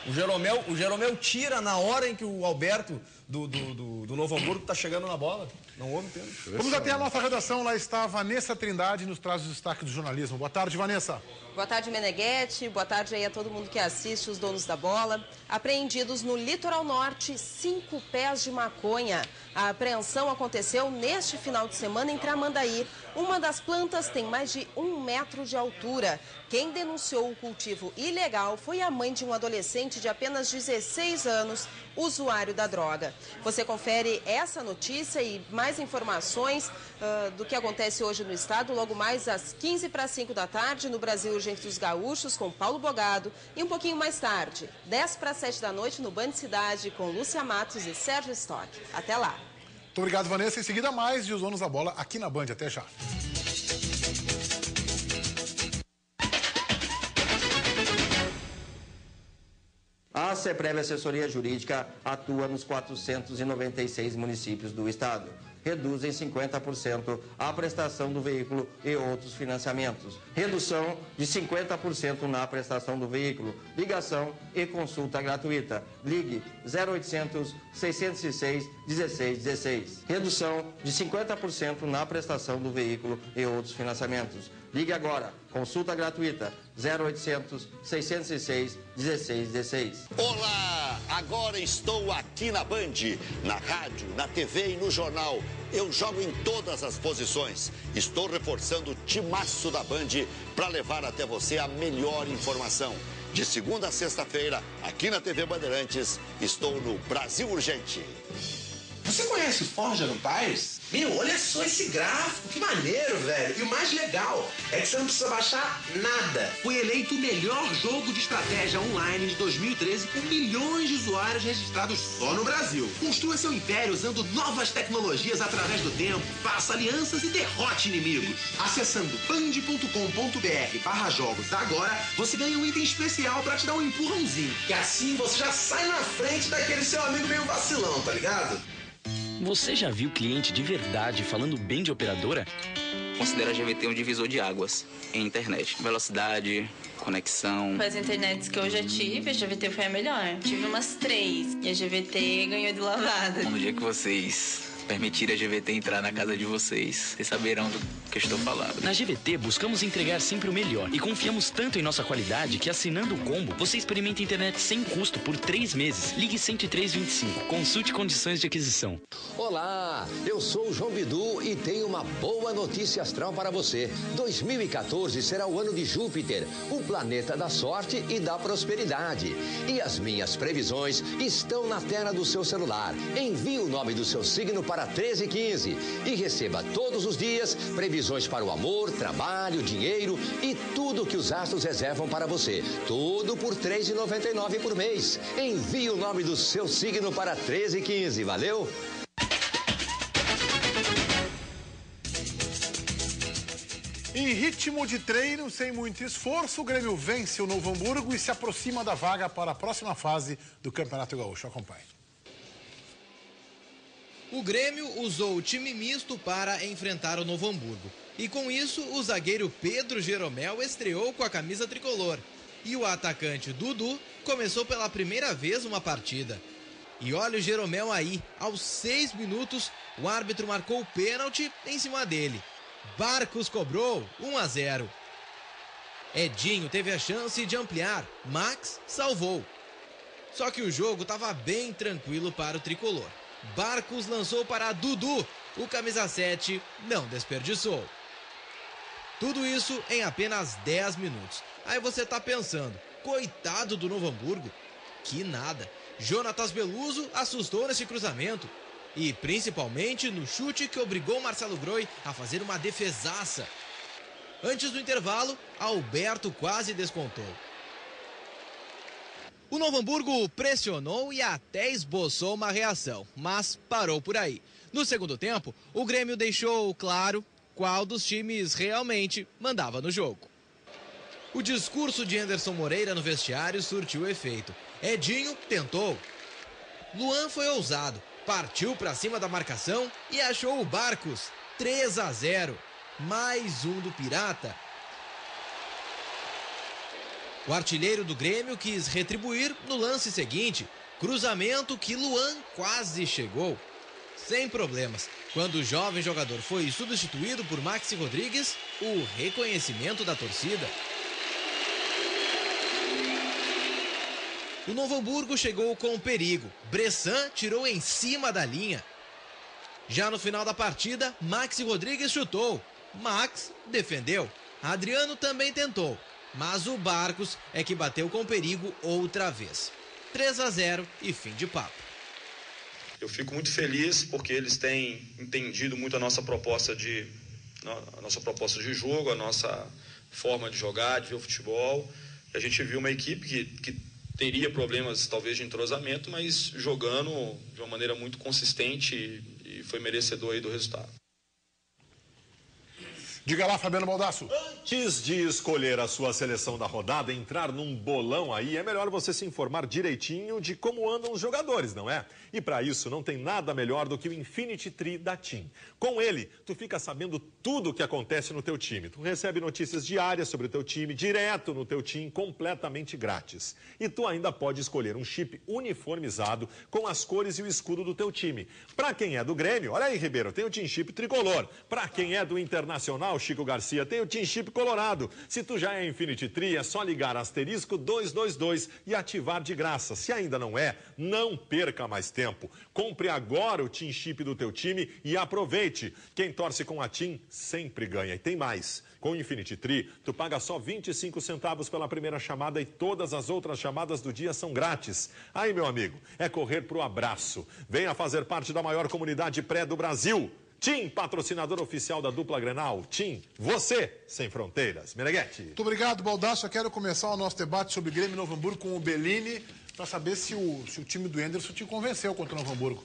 O Jeromel tira na hora em que o Alberto do Novo Hamburgo está chegando na bola. Não houve pênalti. Vamos até a nossa redação, lá está a Vanessa Trindade, nos traz os destaques do jornalismo. Boa tarde, Vanessa. Boa tarde, Meneghetti. Boa tarde aí a todo mundo que assiste, os donos da bola. Apreendidos no litoral norte, 5 pés de maconha. A apreensão aconteceu neste final de semana em Tramandaí. Uma das plantas tem mais de 1 metro de altura. Quem denunciou o cultivo ilegal foi a mãe de um adolescente de apenas 16 anos, usuário da droga. Você confere essa notícia e mais informações do que acontece hoje no estado, logo mais às 15:45 da tarde, no Brasil Urgente dos Gaúchos, com Paulo Bogado. E um pouquinho mais tarde, 10:07 da noite, no Band Cidade, com Lúcia Matos e Sérgio Stock. Até lá. Muito obrigado, Vanessa. Em seguida, mais de Os Donos da Bola aqui na Band. Até já. A CEPREV Assessoria Jurídica atua nos 496 municípios do estado. Reduz em 50% a prestação do veículo e outros financiamentos. Redução de 50% na prestação do veículo. Ligação e consulta gratuita. Ligue 0800 606 1616. Redução de 50% na prestação do veículo e outros financiamentos. Ligue agora. Consulta gratuita 0800 606 1616. Olá! Agora estou aqui na Band, na rádio, na TV e no jornal. Eu jogo em todas as posições. Estou reforçando o timaço da Band para levar até você a melhor informação. De segunda a sexta-feira, aqui na TV Bandeirantes, estou no Brasil Urgente. Você conhece Forja no Tires? Meu, olha só esse gráfico, que maneiro, velho. E o mais legal é que você não precisa baixar nada. Foi eleito o melhor jogo de estratégia online de 2013 com milhões de usuários registrados só no Brasil. Construa seu império usando novas tecnologias através do tempo, faça alianças e derrote inimigos. Acessando band.com.br/jogos agora, você ganha um item especial pra te dar um empurrãozinho. E assim você já sai na frente daquele seu amigo meio vacilão, tá ligado? Você já viu cliente de verdade falando bem de operadora? Considero a GVT um divisor de águas em internet. Velocidade, conexão. As internets que eu já tive, a GVT foi a melhor. Tive umas 3 e a GVT ganhou de lavada. No dia que vocês permitirem a GVT entrar na casa de vocês, vocês saberão do que eu estou falando. Na GVT, buscamos entregar sempre o melhor e confiamos tanto em nossa qualidade que, assinando o combo, você experimenta internet sem custo por 3 meses. Ligue 10325. Consulte condições de aquisição. Olá, eu sou o João Bidu e tenho uma boa notícia astral para você. 2014 será o ano de Júpiter, o planeta da sorte e da prosperidade. E as minhas previsões estão na tela do seu celular. Envie o nome do seu signo para 1315 e receba todos os dias previsões para o amor, trabalho, dinheiro e tudo que os astros reservam para você. Tudo por R$ 3,99 por mês. Envie o nome do seu signo para 1315. Valeu? Em ritmo de treino, sem muito esforço, o Grêmio vence o Novo Hamburgo e se aproxima da vaga para a próxima fase do Campeonato Gaúcho. Acompanhe. O Grêmio usou o time misto para enfrentar o Novo Hamburgo. E com isso, o zagueiro Pedro Jeromel estreou com a camisa tricolor. E o atacante Dudu começou pela primeira vez uma partida. E olha o Jeromel aí, aos 6 minutos, o árbitro marcou o pênalti em cima dele. Barcos cobrou 1-0. Edinho teve a chance de ampliar, Max salvou. Só que o jogo estava bem tranquilo para o tricolor. Barcos lançou para Dudu, o camisa 7 não desperdiçou. Tudo isso em apenas 10 minutos. Aí você tá pensando, coitado do Novo Hamburgo. Que nada, Jonatas Beluso assustou nesse cruzamento. E principalmente no chute que obrigou Marcelo Groi a fazer uma defesaça. Antes do intervalo, Alberto quase descontou. O Novo Hamburgo pressionou e até esboçou uma reação, mas parou por aí. No segundo tempo, o Grêmio deixou claro qual dos times realmente mandava no jogo. O discurso de Anderson Moreira no vestiário surtiu efeito. Edinho tentou. Luan foi ousado, partiu para cima da marcação e achou o Barcos. 3-0. Mais um do Pirata. O artilheiro do Grêmio quis retribuir no lance seguinte. Cruzamento que Luan quase chegou. Sem problemas. Quando o jovem jogador foi substituído por Maxi Rodrigues, o reconhecimento da torcida. O Novo Hamburgo chegou com perigo. Bressan tirou em cima da linha. Já no final da partida, Maxi Rodrigues chutou. Max defendeu. Adriano também tentou. Mas o Barcos é que bateu com perigo outra vez. 3-0 e fim de papo. Eu fico muito feliz porque eles têm entendido muito a nossa proposta de jogo, a nossa forma de jogar, de ver o futebol. A gente viu uma equipe que teria problemas talvez de entrosamento, mas jogando de uma maneira muito consistente e foi merecedor aí do resultado. Diga lá, Fabiano Baldasso. Antes de escolher a sua seleção da rodada, entrar num bolão aí, é melhor você se informar direitinho de como andam os jogadores, não é? E para isso, não tem nada melhor do que o Infinity Tree da TIM. Com ele, tu fica sabendo tudo o que acontece no teu time. Tu recebe notícias diárias sobre o teu time, direto no teu TIM, completamente grátis. E tu ainda pode escolher um chip uniformizado com as cores e o escudo do teu time. Para quem é do Grêmio, olha aí, Ribeiro, tem o TIM Chip tricolor. Para quem é do Internacional, Chico Garcia, tem o TIM Chip colorado. Se tu já é Infinity Tree, é só ligar asterisco 222 e ativar de graça. Se ainda não é, não perca mais tempo. Compre agora o TIM Chip do teu time e aproveite. Quem torce com a TIM sempre ganha. E tem mais. Com o Infinity Tree, tu paga só 25 centavos pela primeira chamada e todas as outras chamadas do dia são grátis. Aí, meu amigo, é correr pro abraço. Venha fazer parte da maior comunidade pré do Brasil. TIM, patrocinador oficial da dupla Grenal. TIM, você sem fronteiras. Meneghetti. Muito obrigado, Baldasso. Eu quero começar o nosso debate sobre Grêmio e Novo Hamburgo com o Bellini, para saber se o time do Enderson te convenceu contra o Novo Hamburgo.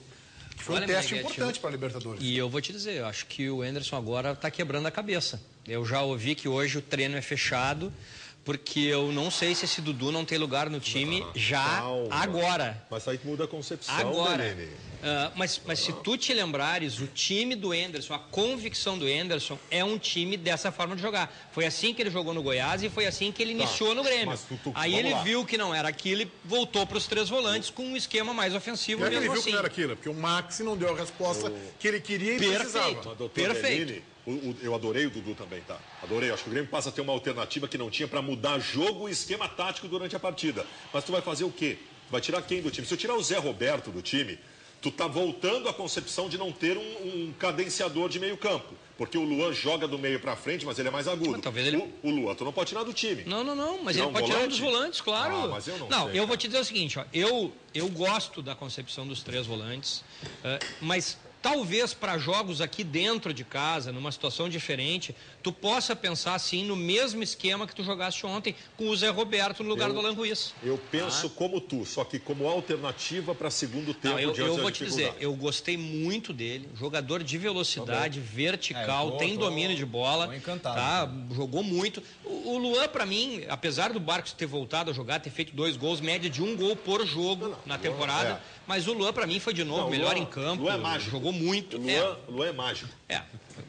Foi um teste importante para a Libertadores. E eu vou te dizer, eu acho que o Enderson agora está quebrando a cabeça. Eu já ouvi que hoje o treino é fechado, porque eu não sei se esse Dudu não tem lugar no time agora. Mas aí muda a concepção, agora. Mas se tu te lembrares, o time do Enderson, a convicção do Enderson é um time dessa forma de jogar. Foi assim que ele jogou no Goiás e foi assim que ele iniciou no Grêmio. Aí ele viu que não era aquilo e voltou para os 3 volantes com um esquema mais ofensivo mesmo ele viu assim. que não era aquilo, porque o Maxi não deu a resposta que ele queria e precisava. Perfeito. Eu adorei o Dudu também, tá? Adorei. Acho que o Grêmio passa a ter uma alternativa que não tinha para mudar jogo e esquema tático durante a partida. Mas tu vai fazer o quê? Tu vai tirar quem do time? Se eu tirar o Zé Roberto do time, tu tá voltando à concepção de não ter um cadenciador de meio campo. Porque o Luan joga do meio para frente, mas ele é mais agudo. Talvez ele... O Luan, tu não pode tirar do time. Não, mas ele pode tirar dos volantes, claro. Mas eu não sei, eu vou te dizer o seguinte, ó, eu gosto da concepção dos 3 volantes, mas talvez para jogos aqui dentro de casa, numa situação diferente, tu possa pensar assim no mesmo esquema que tu jogaste ontem com o Zé Roberto no lugar do Alan Ruiz. Eu penso como tu, só que como alternativa para segundo tempo. Eu vou te dizer, eu gostei muito dele, jogador de velocidade, vertical, tem domínio de bola, tá? Jogou muito. O Luan, para mim, apesar do Barcos ter voltado a jogar, ter feito 2 gols, média de 1 gol por jogo na temporada, mas o Luan, para mim, foi de novo melhor em campo. Luan é mágico. Jogou muito. O Luan é mágico.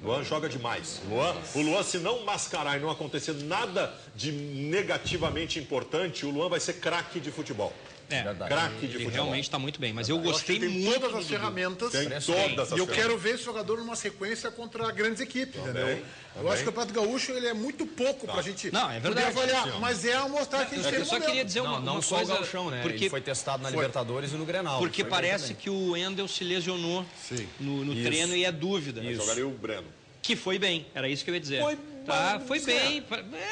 Luan joga demais. O Luan, se não mascarar e não acontecer nada de negativamente importante, o Luan vai ser craque de futebol. Craque de futebol. Realmente está muito bem, mas eu gostei muito. Tem todas as ferramentas. Tem todas as E eu quero ver esse jogador numa sequência contra grandes equipes, entendeu? Eu acho que o Campeonato Gaúcho ele é muito pouco pra gente poder avaliar, mas é a mostrar que a gente tem no momento. Eu só queria dizer uma não só coisa, o Gauchão, né? Porque ele foi testado na Libertadores e no Grenal. Porque parece que o Endel se lesionou no treino e é dúvida. Jogaria o Breno. Que foi bem, era isso que eu ia dizer. Foi bem.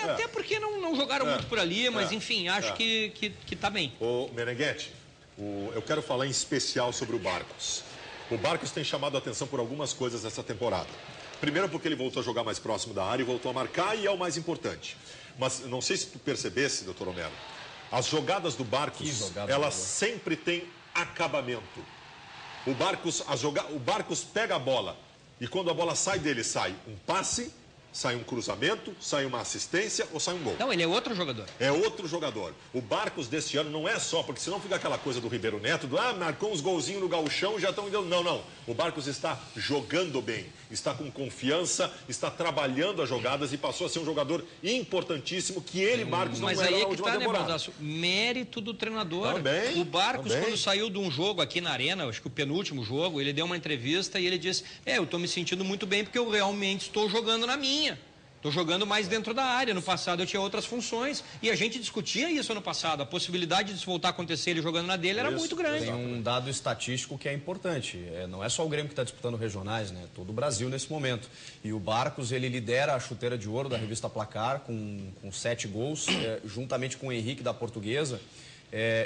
Até porque não jogaram muito por ali, mas enfim, acho que tá bem. Ô, Meneghetti, eu quero falar em especial sobre o Barcos. O Barcos tem chamado a atenção por algumas coisas essa temporada. Primeiro porque ele voltou a jogar mais próximo da área e voltou a marcar, e é o mais importante. Mas não sei se tu percebesse, doutor Romero, as jogadas do Barcos, elas sempre têm acabamento. O Barcos pega a bola, e quando a bola sai dele, sai um passe, sai um cruzamento, sai uma assistência ou sai um gol. Não, ele é outro jogador. É outro jogador. O Barcos deste ano não é só, porque senão fica aquela coisa do Ribeiro Neto, marcou uns golzinhos no gauchão e já estão indo. Não. O Barcos está jogando bem, está com confiança, está trabalhando as jogadas e passou a ser um jogador importantíssimo que ele, Barcos, não era na última temporada. Baldasso? Mérito do treinador. Também, o Barcos, quando saiu de um jogo aqui na Arena, acho que o penúltimo jogo, ele deu uma entrevista e ele disse, eu estou me sentindo muito bem porque eu realmente estou jogando na minha. Estou jogando mais dentro da área. No passado eu tinha outras funções e a gente discutia isso no passado. A possibilidade de isso voltar a acontecer ele jogando na dele era muito grande. Tem um dado estatístico que é importante. Não é só o Grêmio que está disputando regionais, né? Todo o Brasil nesse momento. E o Barcos, ele lidera a chuteira de ouro da revista Placar com 7 gols, juntamente com o Henrique da Portuguesa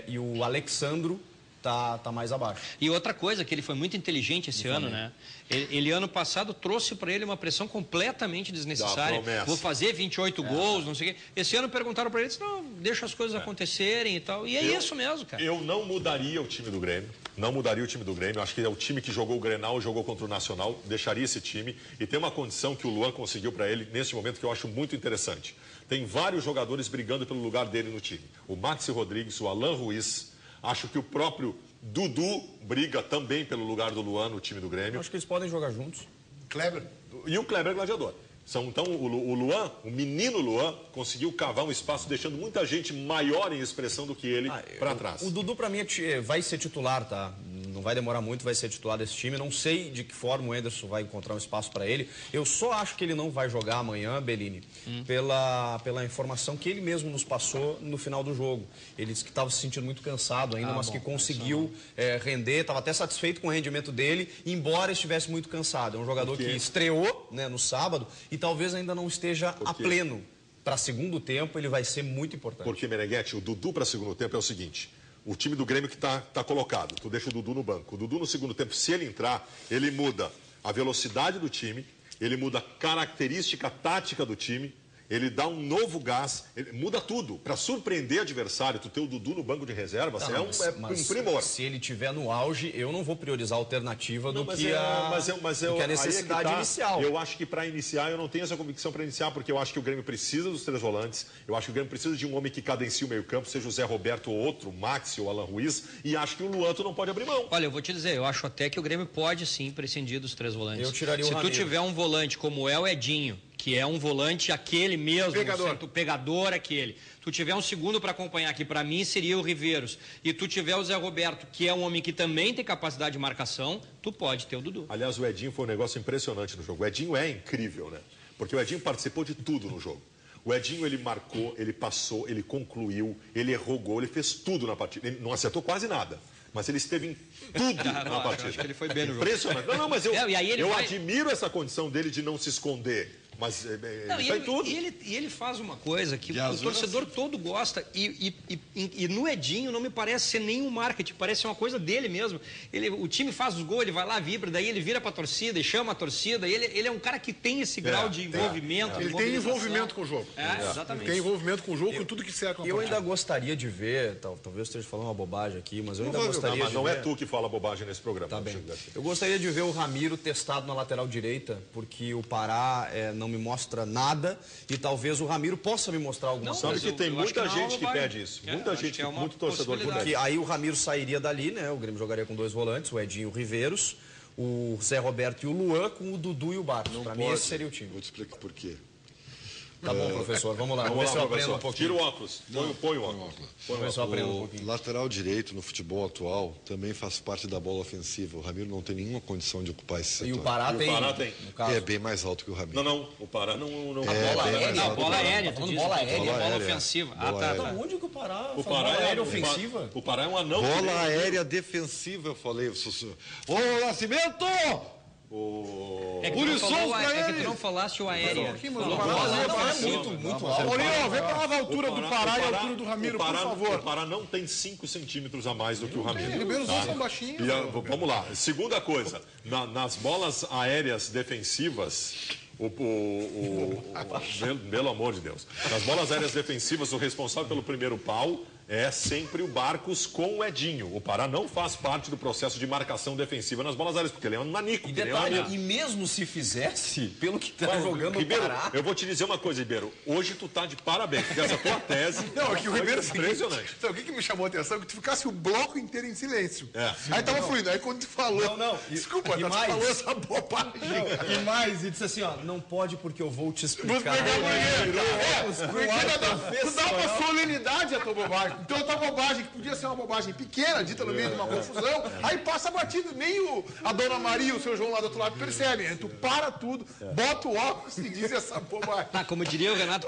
e o Alexandro tá mais abaixo. E outra coisa, que ele foi muito inteligente esse ano, né? Ele ano passado trouxe para ele uma pressão completamente desnecessária. Vou fazer 28 gols, não sei o quê. Esse ano perguntaram para ele, não, deixa as coisas acontecerem e tal. E é isso mesmo, cara. Eu não mudaria o time do Grêmio. Não mudaria o time do Grêmio. Acho que é o time que jogou o Grenal, jogou contra o Nacional. Deixaria esse time. E tem uma condição que o Luan conseguiu para ele nesse momento que eu acho muito interessante. Tem vários jogadores brigando pelo lugar dele no time. O Maxi Rodrigues, o Alan Ruiz. Acho que o próprio Dudu briga também pelo lugar do Luan no time do Grêmio. Acho que eles podem jogar juntos. Kleber. E o Kleber Gladiador. Então, o Luan, o menino Luan, conseguiu cavar um espaço, deixando muita gente maior em expressão do que ele para trás. O Dudu, para mim, vai ser titular, tá? Não vai demorar muito, vai ser titular desse time. Não sei de que forma o Enderson vai encontrar um espaço para ele. Eu só acho que ele não vai jogar amanhã, Bellini, pela informação que ele mesmo nos passou no final do jogo. Ele disse que estava se sentindo muito cansado ainda, mas que conseguiu render, estava até satisfeito com o rendimento dele, embora estivesse muito cansado. É um jogador que estreou, né, no sábado e talvez ainda não esteja a pleno. Para segundo tempo, ele vai ser muito importante. Porque, Meneghetti, o Dudu para segundo tempo é o seguinte: o time do Grêmio que tá colocado, tu deixa o Dudu no banco. O Dudu no segundo tempo, se ele entrar, ele muda a velocidade do time, ele muda a característica tática do time, ele dá um novo gás, ele muda tudo. Para surpreender adversário, tu ter o Dudu no banco de reserva, um primor. Se ele estiver no auge, eu não vou priorizar a alternativa do que a necessidade inicial. Eu acho que para iniciar, eu não tenho essa convicção para iniciar, porque eu acho que o Grêmio precisa dos 3 volantes, eu acho que o Grêmio precisa de um homem que cadencie o meio-campo, seja o Zé Roberto ou outro, o Maxi ou o Alan Ruiz, e acho que o Luan tu não pode abrir mão. Olha, eu vou te dizer, eu acho até que o Grêmio pode sim prescindir dos 3 volantes. Eu tiraria o Ramiro. Se tu tiver um volante como é o Edinho, que é um volante aquele mesmo, pegador aquele. Tu tiver um segundo para acompanhar, que para mim seria o Riveiros, e tu tiver o Zé Roberto, que é um homem que também tem capacidade de marcação, tu pode ter o Dudu. Aliás, o Edinho foi um negócio impressionante no jogo. O Edinho é incrível, né? Porque o Edinho participou de tudo no jogo. O Edinho, ele marcou, ele passou, ele concluiu, ele errou gol, ele fez tudo na partida. Ele não acertou quase nada, mas ele esteve em tudo na partida. Acho que ele foi bem no jogo. Impressionante. Não, mas eu admiro essa condição dele de não se esconder. Mas ele tá em tudo. E ele faz uma coisa que o torcedor todo gosta. E no Edinho não me parece ser nenhum marketing, parece ser uma coisa dele mesmo. O time faz os gols, ele vai lá, vibra, daí ele vira pra torcida e chama a torcida. Ele é um cara que tem esse grau de envolvimento. Ele tem envolvimento com o jogo. Exatamente. Ele tem envolvimento com o jogo, com tudo que cerca. Eu ainda gostaria de ver, talvez eu esteja falando uma bobagem aqui, mas eu ainda gostaria mas não é tu que fala bobagem nesse programa. Tá bem. Eu gostaria de ver o Ramiro testado na lateral direita, porque o Pará não me mostra nada e talvez o Ramiro possa me mostrar alguma coisa. Sabe que tem muita gente que pede isso. Muita gente, muito torcedor que pede. Aí o Ramiro sairia dali, né? O Grêmio jogaria com 2 volantes, o Edinho e o Riveiros, o Zé Roberto e o Luan, com o Dudu e o Barros. Para mim esse seria o time. Vou te explicar por quê. Tá bom, professor, vamos lá. Vamos ver se eu aprendo um pouquinho. Tira o óculos. Põe o óculos. Vamos ver se eu aprendo um pouquinho. O lateral direito no futebol atual também faz parte da bola ofensiva. O Ramiro não tem nenhuma condição de ocupar esse setor. E o Pará tem. É bem mais alto que o Ramiro. Não, o Pará não. Bola aérea, bola ofensiva. Onde que o Pará faz bola aérea ofensiva? O Pará é um anão. Bola aérea defensiva, eu falei. Ô, Nascimento! É que tu não falaste o aéreo. O Pará é muito alto. Olha, vem pra lá a altura do Pará e a altura do Ramiro, por favor. O Pará não tem 5 centímetros a mais do que o Ramiro. Os Ribeiros são baixinhos. Vamos lá. Segunda coisa, nas bolas aéreas defensivas, pelo amor de Deus, nas bolas aéreas defensivas, o responsável pelo primeiro pau é sempre o Barcos com o Edinho. O Pará não faz parte do processo de marcação defensiva nas bolas aéreas, porque ele é um nanico. E mesmo se fizesse, pelo que tá jogando o Pará... Eu vou te dizer uma coisa, Ribeiro. Hoje tu tá de parabéns, porque essa tua tese... Não, é que o Ribeiro... É impressionante. Então, o que me chamou a atenção é que tu ficasse o bloco inteiro em silêncio. Aí tava fluindo. Aí quando tu falou... Desculpa, tu falou essa bobagem. E mais, e disse assim, ó, não pode porque eu vou te explicar. Vou explicar tu dá uma solenidade a tua bobagem. Então outra bobagem, que podia ser uma bobagem pequena, dita no meio de uma confusão, aí passa batido. Nem a dona Maria e o seu João lá do outro lado percebem. Aí tu para tudo, bota o óculos e diz essa bobagem. Como diria o Renato,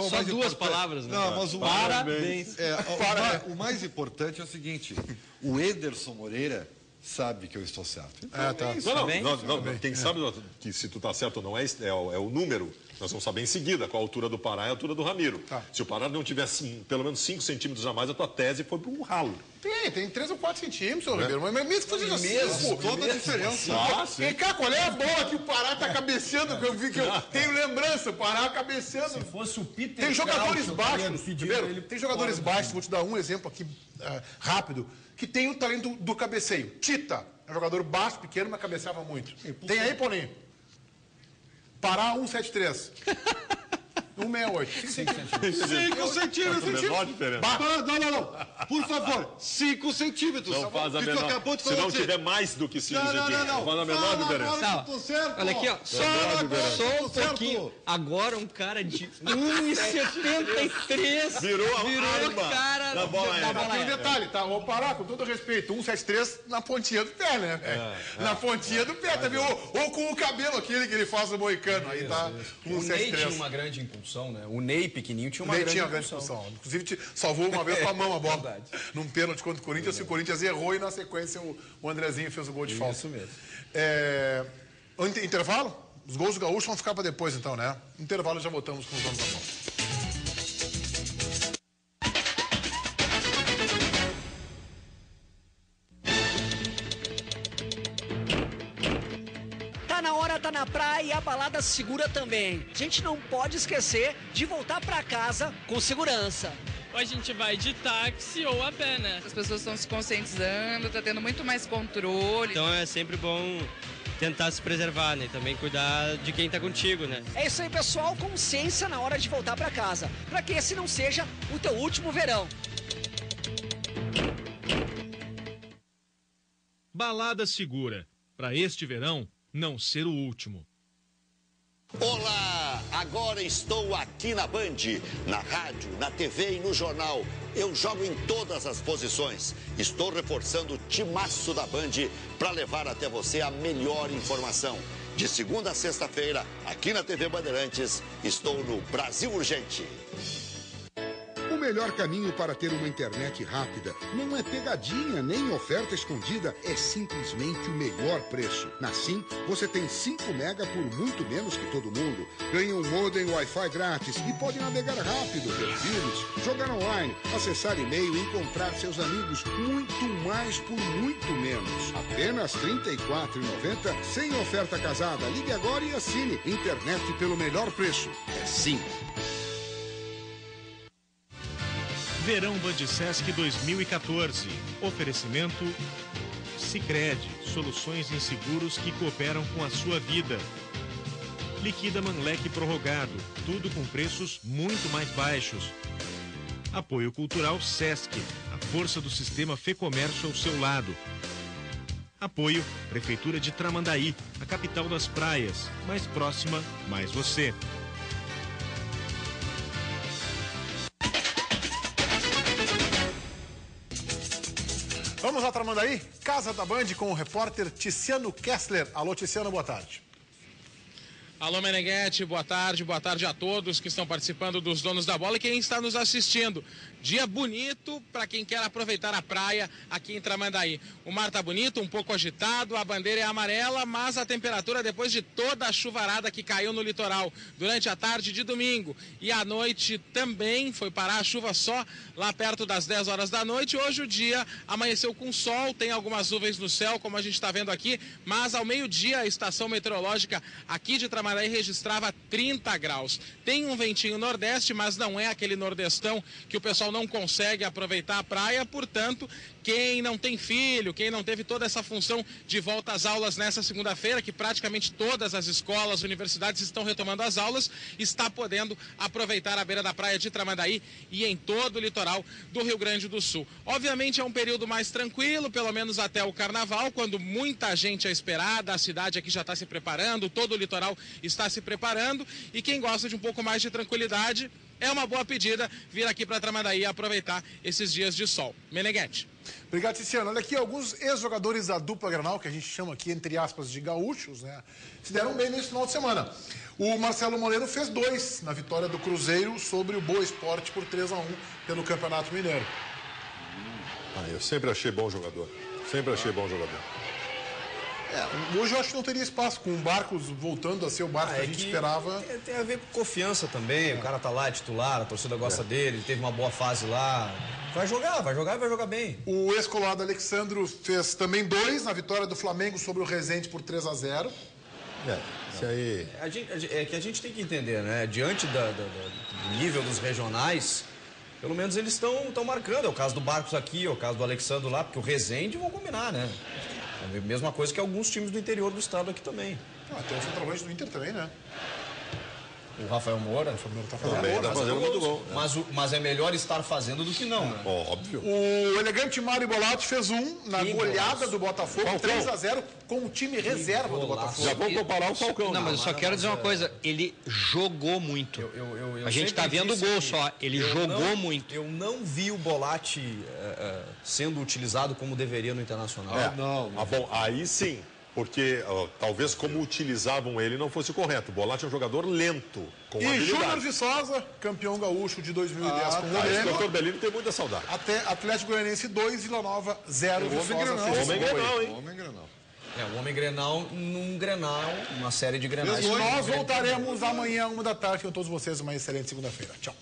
só 2 palavras, né? Não, mas parabéns. O mais importante é o seguinte, o Ederson Moreira sabe que eu estou certo. Não, quem sabe que se tu tá certo ou não é o número. Nós vamos saber em seguida qual a altura do Pará e a altura do Ramiro. Se o Pará não tivesse pelo menos 5 centímetros a mais, a tua tese foi para um ralo. Tem 3 ou 4 centímetros, Ribeiro. Mas mesmo que seja toda a diferença. Vem cá, qual é a bola que o Pará tá cabeceando? Que eu tenho lembrança, o Pará cabeceando. Se fosse o Peter tem jogadores baixos, Ribeiro, tem jogadores baixos, vou te dar um exemplo aqui rápido, que tem o talento do cabeceio. Tita, é um jogador baixo, pequeno, mas cabeceava muito. Tem aí, Paulinho? Pará 173. 168. 5 centímetros. Menor diferença. Não. Por favor, 5 centímetros. Não faz a menor. Se não tiver mais do que 5 centímetros. Não faz a menor diferença. Olha aqui, ó. Só um pouquinho. Agora um cara de 1,73 virou o cara da bola aérea. Tem um detalhe, tá? Vou parar, com todo respeito. 173 na pontinha do pé, né? Na pontinha do pé, tá vendo? Ou com o cabelo aquele que ele faz no moicano. Aí tá 173. O Ney tinha uma grande impulsão, né? O Ney pequenininho tinha uma grande impulsão. Inclusive, salvou uma vez com a mão a bola. Num pênalti contra o Corinthians, se o Corinthians errou e na sequência o Andrezinho fez o gol de falta. Isso mesmo. Intervalo? Os gols do Gaúcho vão ficar para depois, então, né? Intervalo, já voltamos com os donos da bola. na hora, tá na praia e a balada segura também. A gente não pode esquecer de voltar pra casa com segurança. Ou a gente vai de táxi ou a pé, né? As pessoas estão se conscientizando, tá tendo muito mais controle. Então é sempre bom tentar se preservar, né? Também cuidar de quem tá contigo, né? É isso aí, pessoal. Consciência na hora de voltar pra casa. Pra que esse não seja o teu último verão. Balada segura. Para este verão, não ser o último. Olá! Agora estou aqui na Band, na rádio, na TV e no jornal. Eu jogo em todas as posições. Estou reforçando o timaço da Band para levar até você a melhor informação. De segunda a sexta-feira, aqui na TV Bandeirantes, estou no Brasil Urgente. O melhor caminho para ter uma internet rápida não é pegadinha nem oferta escondida, é simplesmente o melhor preço. Na Sim, você tem 5 mega por muito menos que todo mundo. Ganha um modem Wi-Fi grátis e pode navegar rápido, ver filmes, jogar online, acessar e-mail e encontrar seus amigos. Muito mais por muito menos. Apenas R$ 34,90 sem oferta casada. Ligue agora e assine. Internet pelo melhor preço. É Sim. Verão Bandisesc 2014. Oferecimento Sicredi, soluções em seguros que cooperam com a sua vida. Liquida Manlec prorrogado, tudo com preços muito mais baixos. Apoio Cultural Sesc, a força do sistema Fê-Comércio ao seu lado. Apoio Prefeitura de Tramandaí, a capital das praias, mais próxima, mais você. Vamos lá, Tramandaí? Casa da Band com o repórter Tiziano Kessler. Alô, Tiziano, boa tarde. Alô, Meneghetti, boa tarde a todos que estão participando dos Donos da Bola e quem está nos assistindo. Dia bonito para quem quer aproveitar a praia aqui em Tramandaí. O mar tá bonito, um pouco agitado, a bandeira é amarela, mas a temperatura depois de toda a chuvarada que caiu no litoral durante a tarde de domingo e à noite também foi parar a chuva só lá perto das 10 horas da noite. Hoje o dia amanheceu com sol, tem algumas nuvens no céu, como a gente está vendo aqui, mas ao meio-dia a estação meteorológica aqui de Tramandaí registrava 30 graus. Tem um ventinho nordeste, mas não é aquele nordestão que o pessoal não consegue aproveitar a praia, portanto, quem não tem filho, quem não teve toda essa função de volta às aulas nessa segunda-feira, que praticamente todas as escolas, universidades estão retomando as aulas, está podendo aproveitar a beira da praia de Tramandaí e em todo o litoral do Rio Grande do Sul. Obviamente é um período mais tranquilo, pelo menos até o carnaval, quando muita gente é esperada, a cidade aqui já está se preparando, todo o litoral está se preparando e quem gosta de um pouco mais de tranquilidade, é uma boa pedida vir aqui para Tramandaí e aproveitar esses dias de sol. Meneghetti. Obrigado, Tiziano. Olha aqui, alguns ex-jogadores da dupla Granal, que a gente chama aqui, entre aspas, de gaúchos, né, se deram bem nesse final de semana. O Marcelo Moleiro fez 2 na vitória do Cruzeiro sobre o Boa Esporte por 3-1 pelo Campeonato Mineiro. Eu sempre achei bom jogador. Sempre achei bom jogador. Hoje eu acho que não teria espaço, com o Barcos voltando a ser o Barcos que a gente esperava. Tem a ver com confiança também, o cara tá lá, é titular, a torcida gosta dele, ele teve uma boa fase lá. Vai jogar e vai jogar bem. O ex-colado Alexandro fez também 2 na vitória do Flamengo sobre o Resende por 3-0. Isso aí. É que a gente tem que entender, né? Diante do nível dos regionais, pelo menos eles estão marcando. É o caso do Barcos aqui, é o caso do Alexandro lá, porque o Resende vão combinar, né? É a mesma coisa que alguns times do interior do estado aqui também. Tem o centroavante do Inter também, né? O Rafael Moura. Tá fazendo muito gol. Mas é melhor estar fazendo do que não, né? Óbvio. O elegante Mário Bolatti fez 1 na goleada do Botafogo, 3-0, com o time reserva do Botafogo. Já vamos comparar o Falcão. Não, mas eu só quero dizer uma coisa, ele jogou muito. A gente tá vendo o gol só, ele jogou muito. Eu não vi o Bolatti sendo utilizado como deveria no Internacional. Bom, aí sim. Porque talvez como utilizavam ele não fosse correto. O Bolatti é um jogador lento, com habilidade. E Júnior Viçosa, campeão gaúcho de 2010 com o Grêmio. O Dr. Bellini tem muita saudade. Até Atlético Goianiense 2, Vila Nova 0. Homem Grenal, hein? O Homem Grenal num Grenal, uma série de Grenais. Nós voltaremos amanhã, 1 da tarde, com todos vocês. Uma excelente segunda-feira. Tchau.